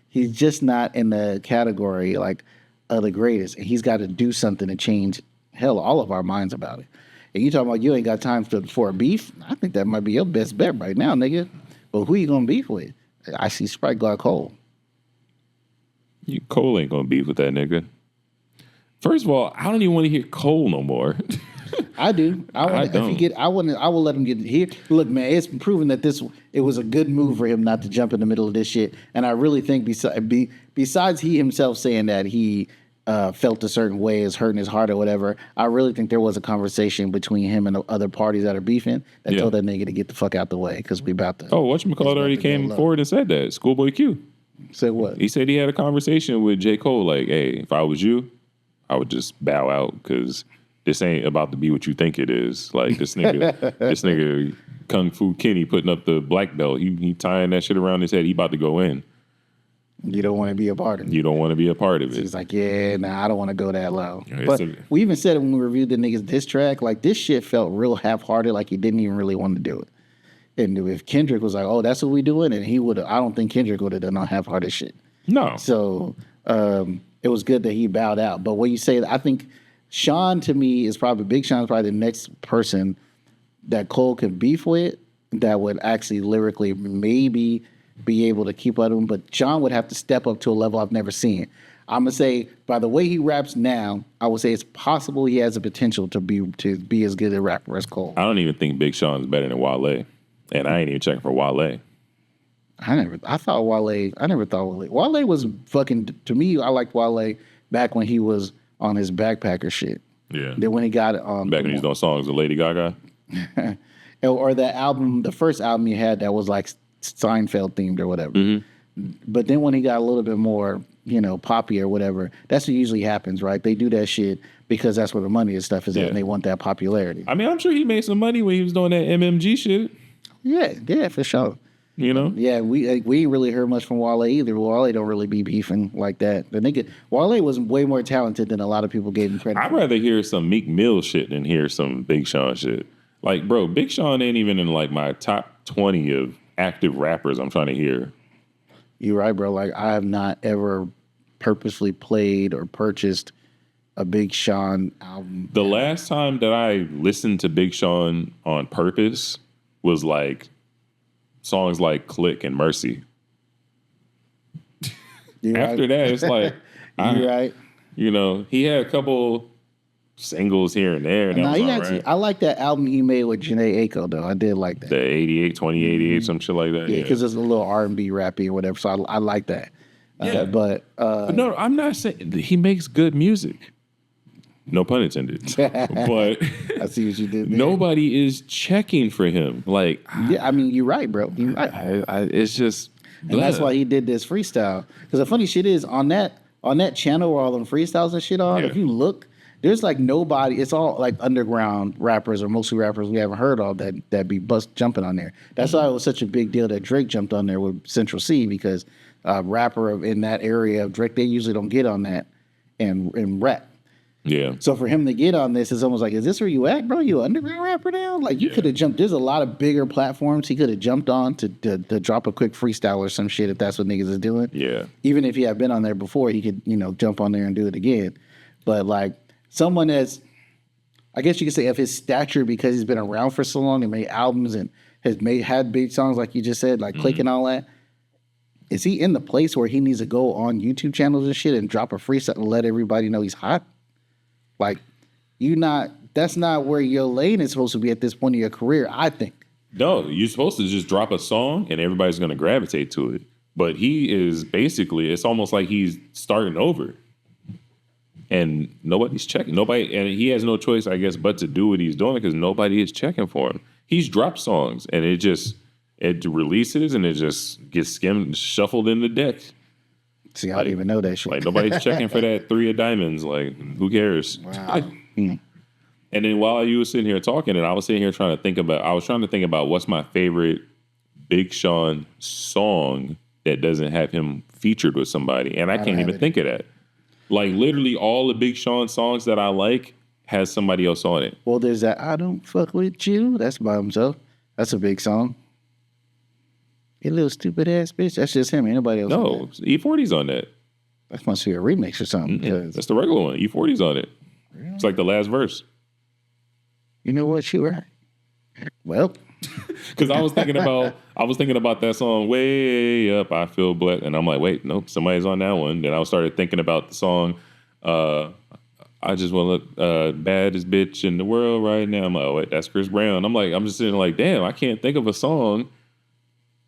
he's just not in the category like of the greatest. And he's got to do something to change all of our minds about it. And you talking about you ain't got time for a beef? I think that might be your best bet right now, nigga. But who you gonna beef with? I see Sprite got Cole. Cole ain't gonna beef with that nigga. First of all, I don't even want to hear Cole no more. I do. I will let him get here. Look, man, it's proven that it was a good move for him not to jump in the middle of this shit. And I really think besides he himself saying that he felt a certain way, is hurting his heart or whatever. I really think there was a conversation between him and the other parties that are beefing that told that nigga to get the fuck out the way because we about to. Oh, whatchamacallit already came forward and said that. Schoolboy Q. Said what? He said he had a conversation with J. Cole like, hey, if I was you, I would just bow out because this ain't about to be what you think it is. Like this nigga Kung Fu Kenny putting up the black belt. He tying that shit around his head. He about to go in. You don't want to be a part of it. You don't want to be a part of it. He's like, yeah, nah, I don't want to go that low. Yeah, but we even said it when we reviewed the niggas diss track, like this shit felt real half-hearted, like he didn't even really want to do it. And if Kendrick was like, oh, that's what we doing, and he would have, I don't think Kendrick would have done no half-hearted shit. No. So it was good that he bowed out. But what you say, I think Sean to me is probably, Big Sean's probably the next person that Cole could beef with that would actually lyrically maybe be able to keep up with him, but Sean would have to step up to a level I've never seen. I'm gonna say by the way he raps now, I would say it's possible he has the potential to be as good a rapper as Cole. I don't even think Big Sean's better than Wale, and I ain't even checking for Wale. I never thought Wale was fucking, to me. I liked Wale back when he was on his backpacker shit. Yeah. Then when he got back when he was doing songs with Lady Gaga, or that album, the first album he had that was like Seinfeld themed or whatever. Mm-hmm. But then when he got a little bit more, poppy or whatever, that's what usually happens, right? They do that shit because that's where the money and stuff is at, and they want that popularity. I mean, I'm sure he made some money when he was doing that MMG shit. Yeah, for sure. Yeah, we ain't really heard much from Wale either. Wale don't really be beefing like that. The nigga Wale was way more talented than a lot of people gave him credit. I'd rather hear some Meek Mill shit than hear some Big Sean shit. Like, bro, Big Sean ain't even in like my top 20 of active rappers I'm trying to hear. You're right, bro. Like, I have not ever purposely played or purchased a Big Sean album. The last time that I listened to Big Sean on purpose was like songs like Click and Mercy. After that, it's like, you're right. He had a couple singles here and there. And I like that album he made with Jhené Aiko, though. I did like that. The 2088, some shit like that. Yeah, because it's a little R&B rappy or whatever. So I like that. Yeah. But no, I'm not saying he makes good music. No pun intended. But I see what you did there. Nobody is checking for him. Like, yeah, I mean, you're right, bro. You're right. It's just, and that's why he did this freestyle. Because the funny shit is on that channel where all them freestyles and shit are. If you look, there's like nobody. It's all like underground rappers or mostly rappers we haven't heard of that be jumping on there. That's why it was such a big deal that Drake jumped on there with Central C, because rapper in that area of Drake, they usually don't get on that and rap. Yeah. So for him to get on this, it's almost like, is this where you at, bro? You an underground rapper now? Like, you could have jumped. There's a lot of bigger platforms he could have jumped on to drop a quick freestyle or some shit if that's what niggas is doing. Yeah. Even if he had been on there before, he could, jump on there and do it again. But like someone that's, I guess you could say, of his stature, because he's been around for so long and made albums and had big songs like you just said, like Click and all that. Is he in the place where he needs to go on YouTube channels and shit and drop a freestyle and let everybody know he's hot? Like, that's not where your lane is supposed to be at this point in your career, I think. No, you're supposed to just drop a song and everybody's going to gravitate to it. But he is basically, it's almost like he's starting over. And nobody's checking. And he has no choice, I guess, but to do what he's doing because nobody is checking for him. He's dropped songs and it releases and it just gets shuffled in the deck. See, I didn't even know that shit. Like, nobody's checking for that 3 of diamonds. Like, who cares? Wow. And then while you were sitting here talking, and I was sitting here trying to think about what's my favorite Big Sean song that doesn't have him featured with somebody. And I can't even think of that. Like, literally all the Big Sean songs that I like has somebody else on it. Well, there's that I Don't Fuck With You. That's by himself. That's a big song. You little stupid ass bitch. That's just him. Ain't nobody else. No, E40's on that. That must be a remix or something. That's the regular one. E40's on it. Really? It's like the last verse. You know what? She right. Well, because I was thinking about that song Way Up, I Feel Blessed, and I'm like, wait, nope, somebody's on that one. Then I started thinking about the song I Just Want to Look Baddest Bitch in the World Right Now. I'm like, oh wait, that's Chris Brown. I'm just sitting like, damn, I can't think of a song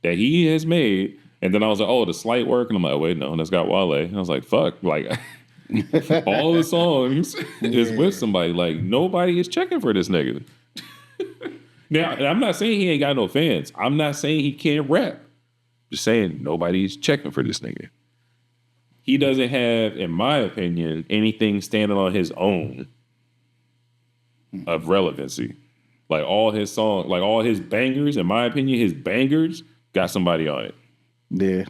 that he has made. And then I was like, oh, The Slight Work. And I'm like, oh, wait, no, that's got Wale. And I was like, fuck. Like, All the songs is with somebody. Like, nobody is checking for this nigga. Now, I'm not saying he ain't got no fans. I'm not saying he can't rap. Just saying nobody's checking for this nigga. He doesn't have, in my opinion, anything standing on his own of relevancy. Like all his songs, like all his bangers, in my opinion, his bangers got somebody on it. Yeah.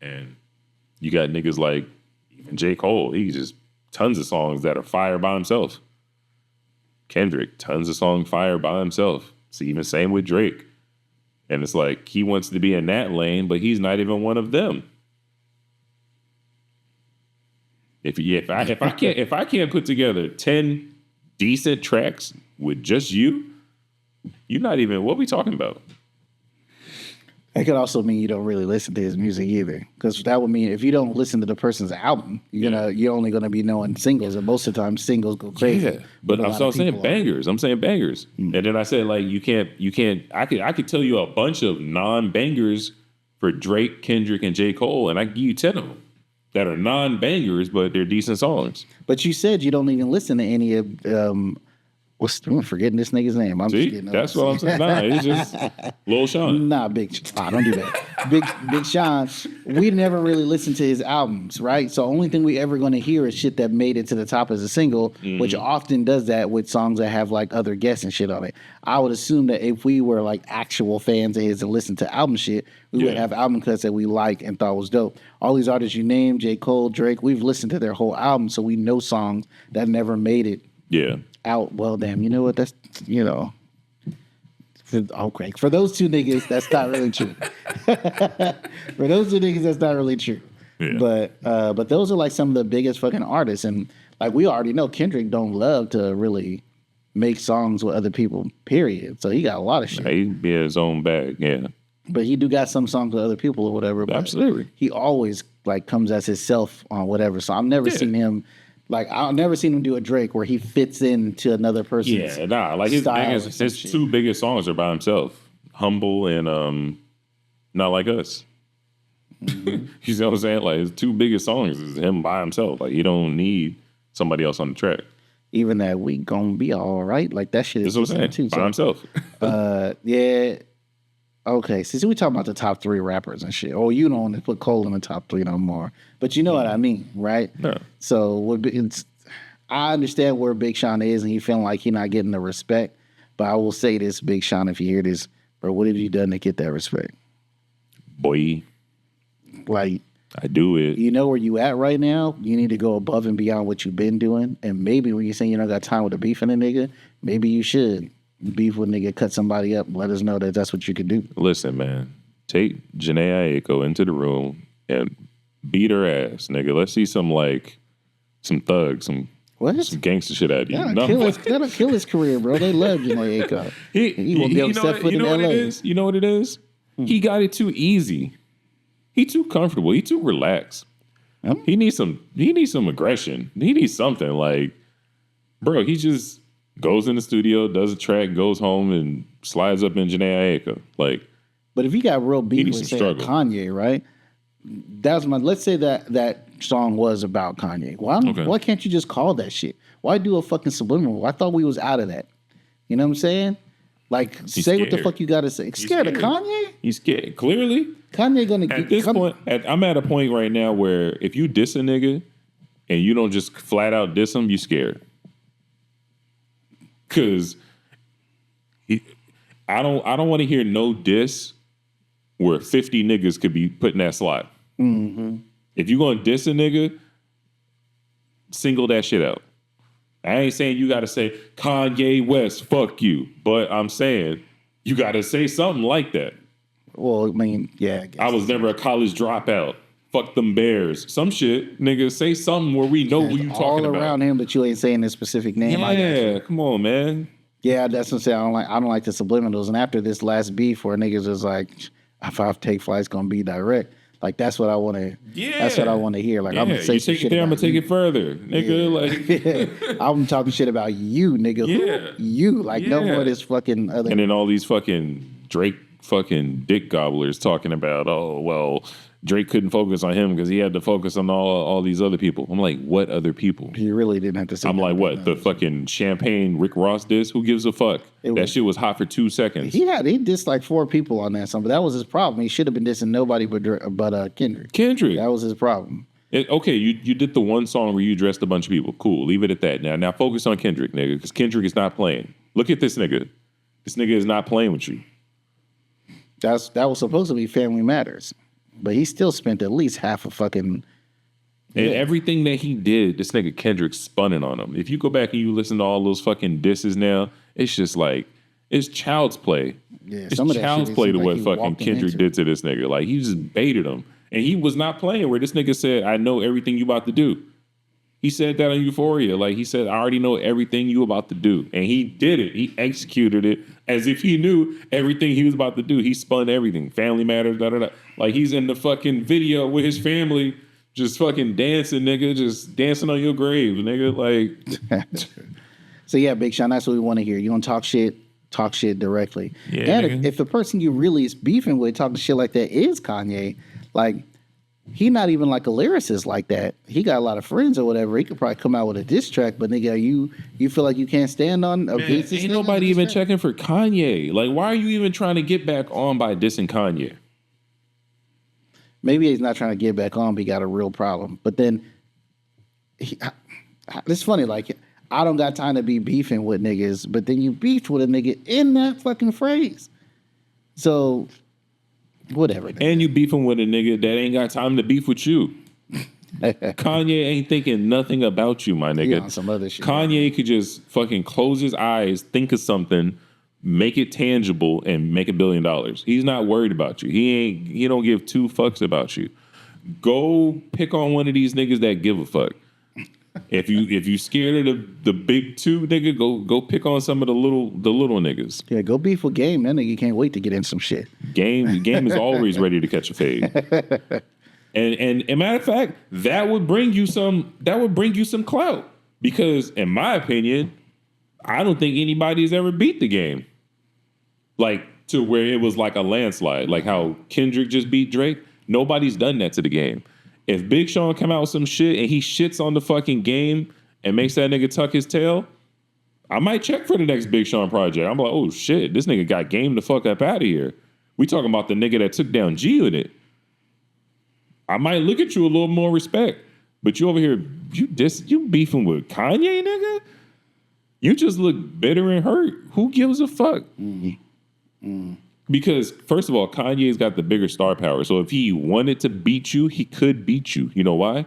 And you got niggas like even J. Cole. He just tons of songs that are fire by himself. Kendrick, tons of songs fire by himself. See, even same with Drake. And it's like he wants to be in that lane, but he's not even one of them. If I can't put together 10 decent tracks with just you're not even, what we talking about? It could also mean you don't really listen to his music either, because that would mean if you don't listen to the person's album, you're only gonna be knowing singles, and most of the time singles go crazy. Yeah, but I'm saying bangers. I'm saying bangers, and then I said like you can't. I could tell you a bunch of non-bangers for Drake, Kendrick, and J. Cole, and I give you 10 of them that are non-bangers, but they're decent songs. But you said you don't even listen to any of. I'm forgetting this nigga's name. That's what I'm saying. Nah, it's just Lil Sean. Nah, don't do that. Big Sean, we never really listened to his albums, right? So only thing we ever going to hear is shit that made it to the top as a single, which often does that with songs that have like other guests and shit on it. I would assume that if we were like actual fans of his and listened to album shit, we would have album cuts that we like and thought was dope. All these artists you named, J. Cole, Drake, we've listened to their whole album, so we know songs that never made it. Yeah. Out. Well, damn, you know what? That's, okay. For those two niggas, that's not really true. For those two niggas, that's not really true. Yeah. But those are like some of the biggest fucking artists. And like we already know Kendrick don't love to really make songs with other people, period. So he got a lot of shit. He be in his own bag, yeah. But he do got some songs with other people or whatever. But absolutely. He always like comes as himself on whatever. So I've never seen him. Like, I've never seen him do a Drake where he fits into another person's like his two biggest songs are by himself. Humble and Not Like Us. Mm-hmm. You see what I'm saying? Like, his two biggest songs is him by himself. Like, you don't need somebody else on the track. Even that We Gonna Be All Right, like that shit is too. By himself. Yeah. Okay, since we talking about the top 3 rappers and shit, you don't want to put Cole in the top 3 no more, but you know what I mean, right? No. So I understand where Big Sean is, and he feeling like he not getting the respect. But I will say this, Big Sean, if you hear this, bro, what have you done to get that respect? Boy, like I do it. You know where you at right now? You need to go above and beyond what you've been doing, and maybe when you're saying you don't got time with the beef in a nigga, maybe you should. Beef with nigga, cut somebody up, let us know that that's what you could do. Listen, man, take Janae Aiko into the room and beat her ass, nigga. Let's see some thugs, some gangster shit out of you. That'll kill his career, bro. They love Janae Aiko. He won't be able to step foot in LA. You know what it is? He got it too easy. He too comfortable. He too relaxed. He needs some aggression. He needs something like, bro, he just goes in the studio, does a track, goes home, and slides up in Janae Aiko. Like, but if you got real beef with Kanye, right? Let's say that song was about Kanye. Why can't you just call that shit? Why do a fucking subliminal? I thought we was out of that. You know what I'm saying? Like, say what the fuck you gotta say. Scared of Kanye? He's scared. Clearly. Kanye gonna at this point. I'm at a point right now where if you diss a nigga and you don't just flat out diss him, you scared. Cause I don't want to hear no diss where 50 niggas could be put in that slot. Mm-hmm. If you gonna diss a nigga, single that shit out. I ain't saying you gotta say Kanye West, fuck you, but I'm saying you gotta say something like that. Well, I mean, yeah. I was never a college dropout. Fuck them Bears. Some shit, nigga. Say something where we know who you talking about. All around him, but you ain't saying his specific name. Yeah, come on, man. Yeah, that's what I'm saying. I don't like the subliminals. And after this last beef where niggas was like, if I take flight's gonna be direct. Like that's what I want to. Yeah, that's what I want to hear. Like I'm gonna say some shit there, I'm gonna take it further, nigga. Like I'm talking shit about you, nigga. Yeah, you. Like no more of this fucking other. And then all these fucking Drake fucking dick gobblers talking about, oh, well, Drake couldn't focus on him because he had to focus on all these other people. I'm like, what other people? He really didn't have to say I'm like, what? The fucking Champagne Rick Ross diss? Who gives a fuck? That shit was hot for 2 seconds. He dissed like 4 people on that song, but that was his problem. He should have been dissing nobody but Kendrick. That was his problem. Okay, you did the one song where you addressed a bunch of people. Cool, leave it at that. Now focus on Kendrick, nigga, because Kendrick is not playing. Look at this nigga. This nigga is not playing with you. That was supposed to be Family Matters, but he still spent at least half a fucking. And everything that he did, this nigga Kendrick spun it on him. If you go back and you listen to all those fucking disses now, it's just like, it's child's play. Yeah, it's child's play to what fucking Kendrick did to this nigga. Like, he just baited him. And he was not playing where this nigga said, I know everything you about to do. He said that on Euphoria. Like, he said, I already know everything you about to do. And he did it. He executed it as if he knew everything he was about to do. He spun everything. Family Matters, da-da-da. Like, he's in the fucking video with his family just fucking dancing, nigga. Just dancing on your grave, nigga. Like. So, yeah, Big Sean, that's what we want to hear. You want to talk shit directly. Yeah, and if the person you really is beefing with talking shit like that is Kanye, like, he not even like a lyricist like that. He got a lot of friends or whatever. He could probably come out with a diss track, but nigga, you feel like you can't stand on a Man, ain't nobody even checking for Kanye. Like, why are you even trying to get back on by dissing Kanye? Maybe he's not trying to get back on, but he got a real problem. But then, it's funny, like, I don't got time to be beefing with niggas, but then you beefed with a nigga in that fucking phrase. So, whatever. And you beefing with a nigga that ain't got time to beef with you. Kanye ain't thinking nothing about you, my nigga. On some other shit. Kanye could just fucking close his eyes, think of something, make it tangible, and make $1 billion. He's not worried about you. He don't give 2 fucks about you. Go pick on one of these niggas that give a fuck. If you scared of the big 2, nigga, go pick on some of the little niggas. Yeah, go beef with Game. That nigga can't wait to get in some shit. Game is always ready to catch a fade. And matter of fact, that would bring you some clout. Because in my opinion, I don't think anybody's ever beat the Game. Like, to where it was like a landslide. Like how Kendrick just beat Drake. Nobody's done that to the Game. If Big Sean come out with some shit and he shits on the fucking Game and makes that nigga tuck his tail, I might check for the next Big Sean project. I'm like, oh shit, this nigga got Game the fuck up out of here. We talking about the nigga that took down G with it. I might look at you a little more respect. But you over here, you beefing with Kanye, nigga? You just look bitter and hurt. Who gives a fuck? Because, first of all, Kanye's got the bigger star power. So if he wanted to beat you, he could beat you. You know why?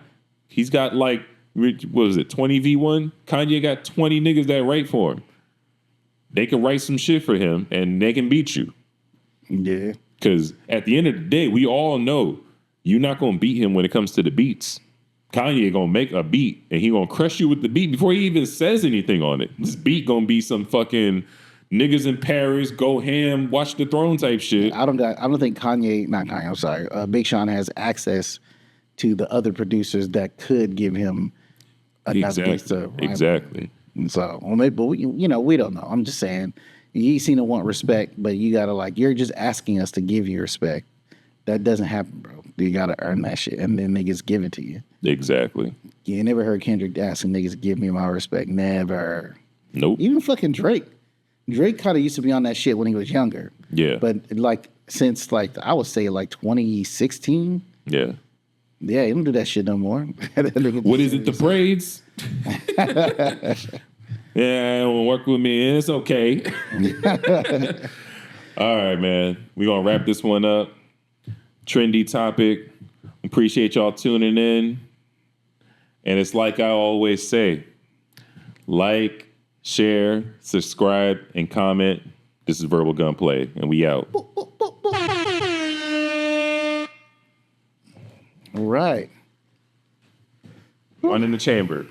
He's got like, what was it, 20 V1? Kanye got 20 niggas that write for him. They can write some shit for him and they can beat you. Yeah. Because at the end of the day, we all know you're not going to beat him when it comes to the beats. Kanye going to make a beat and he going to crush you with the beat before he even says anything on it. This beat going to be some fucking niggas in Paris, go ham, watch the throne type shit. I don't think I'm sorry. Big Sean has access to the other producers that could give him another gangster. Exactly. So, well, maybe, but we don't know. I'm just saying, you seem to want respect, but you gotta you're just asking us to give you respect. That doesn't happen, bro. You gotta earn that shit, and then niggas give it to you. Exactly. You never heard Kendrick asking niggas to give me my respect. Never. Nope. Even fucking Drake. Drake kind of used to be on that shit when he was younger. Yeah. But since I would say 2016. Yeah. Yeah, he don't do that shit no more. What is it? The braids? Yeah, it won't work with me. It's okay. All right, man. We're going to wrap this one up. Trendy topic. Appreciate y'all tuning in. And it's like I always say, like, share, subscribe, and comment. This is Verbal Gunplay, and we out. All right. On in the chamber.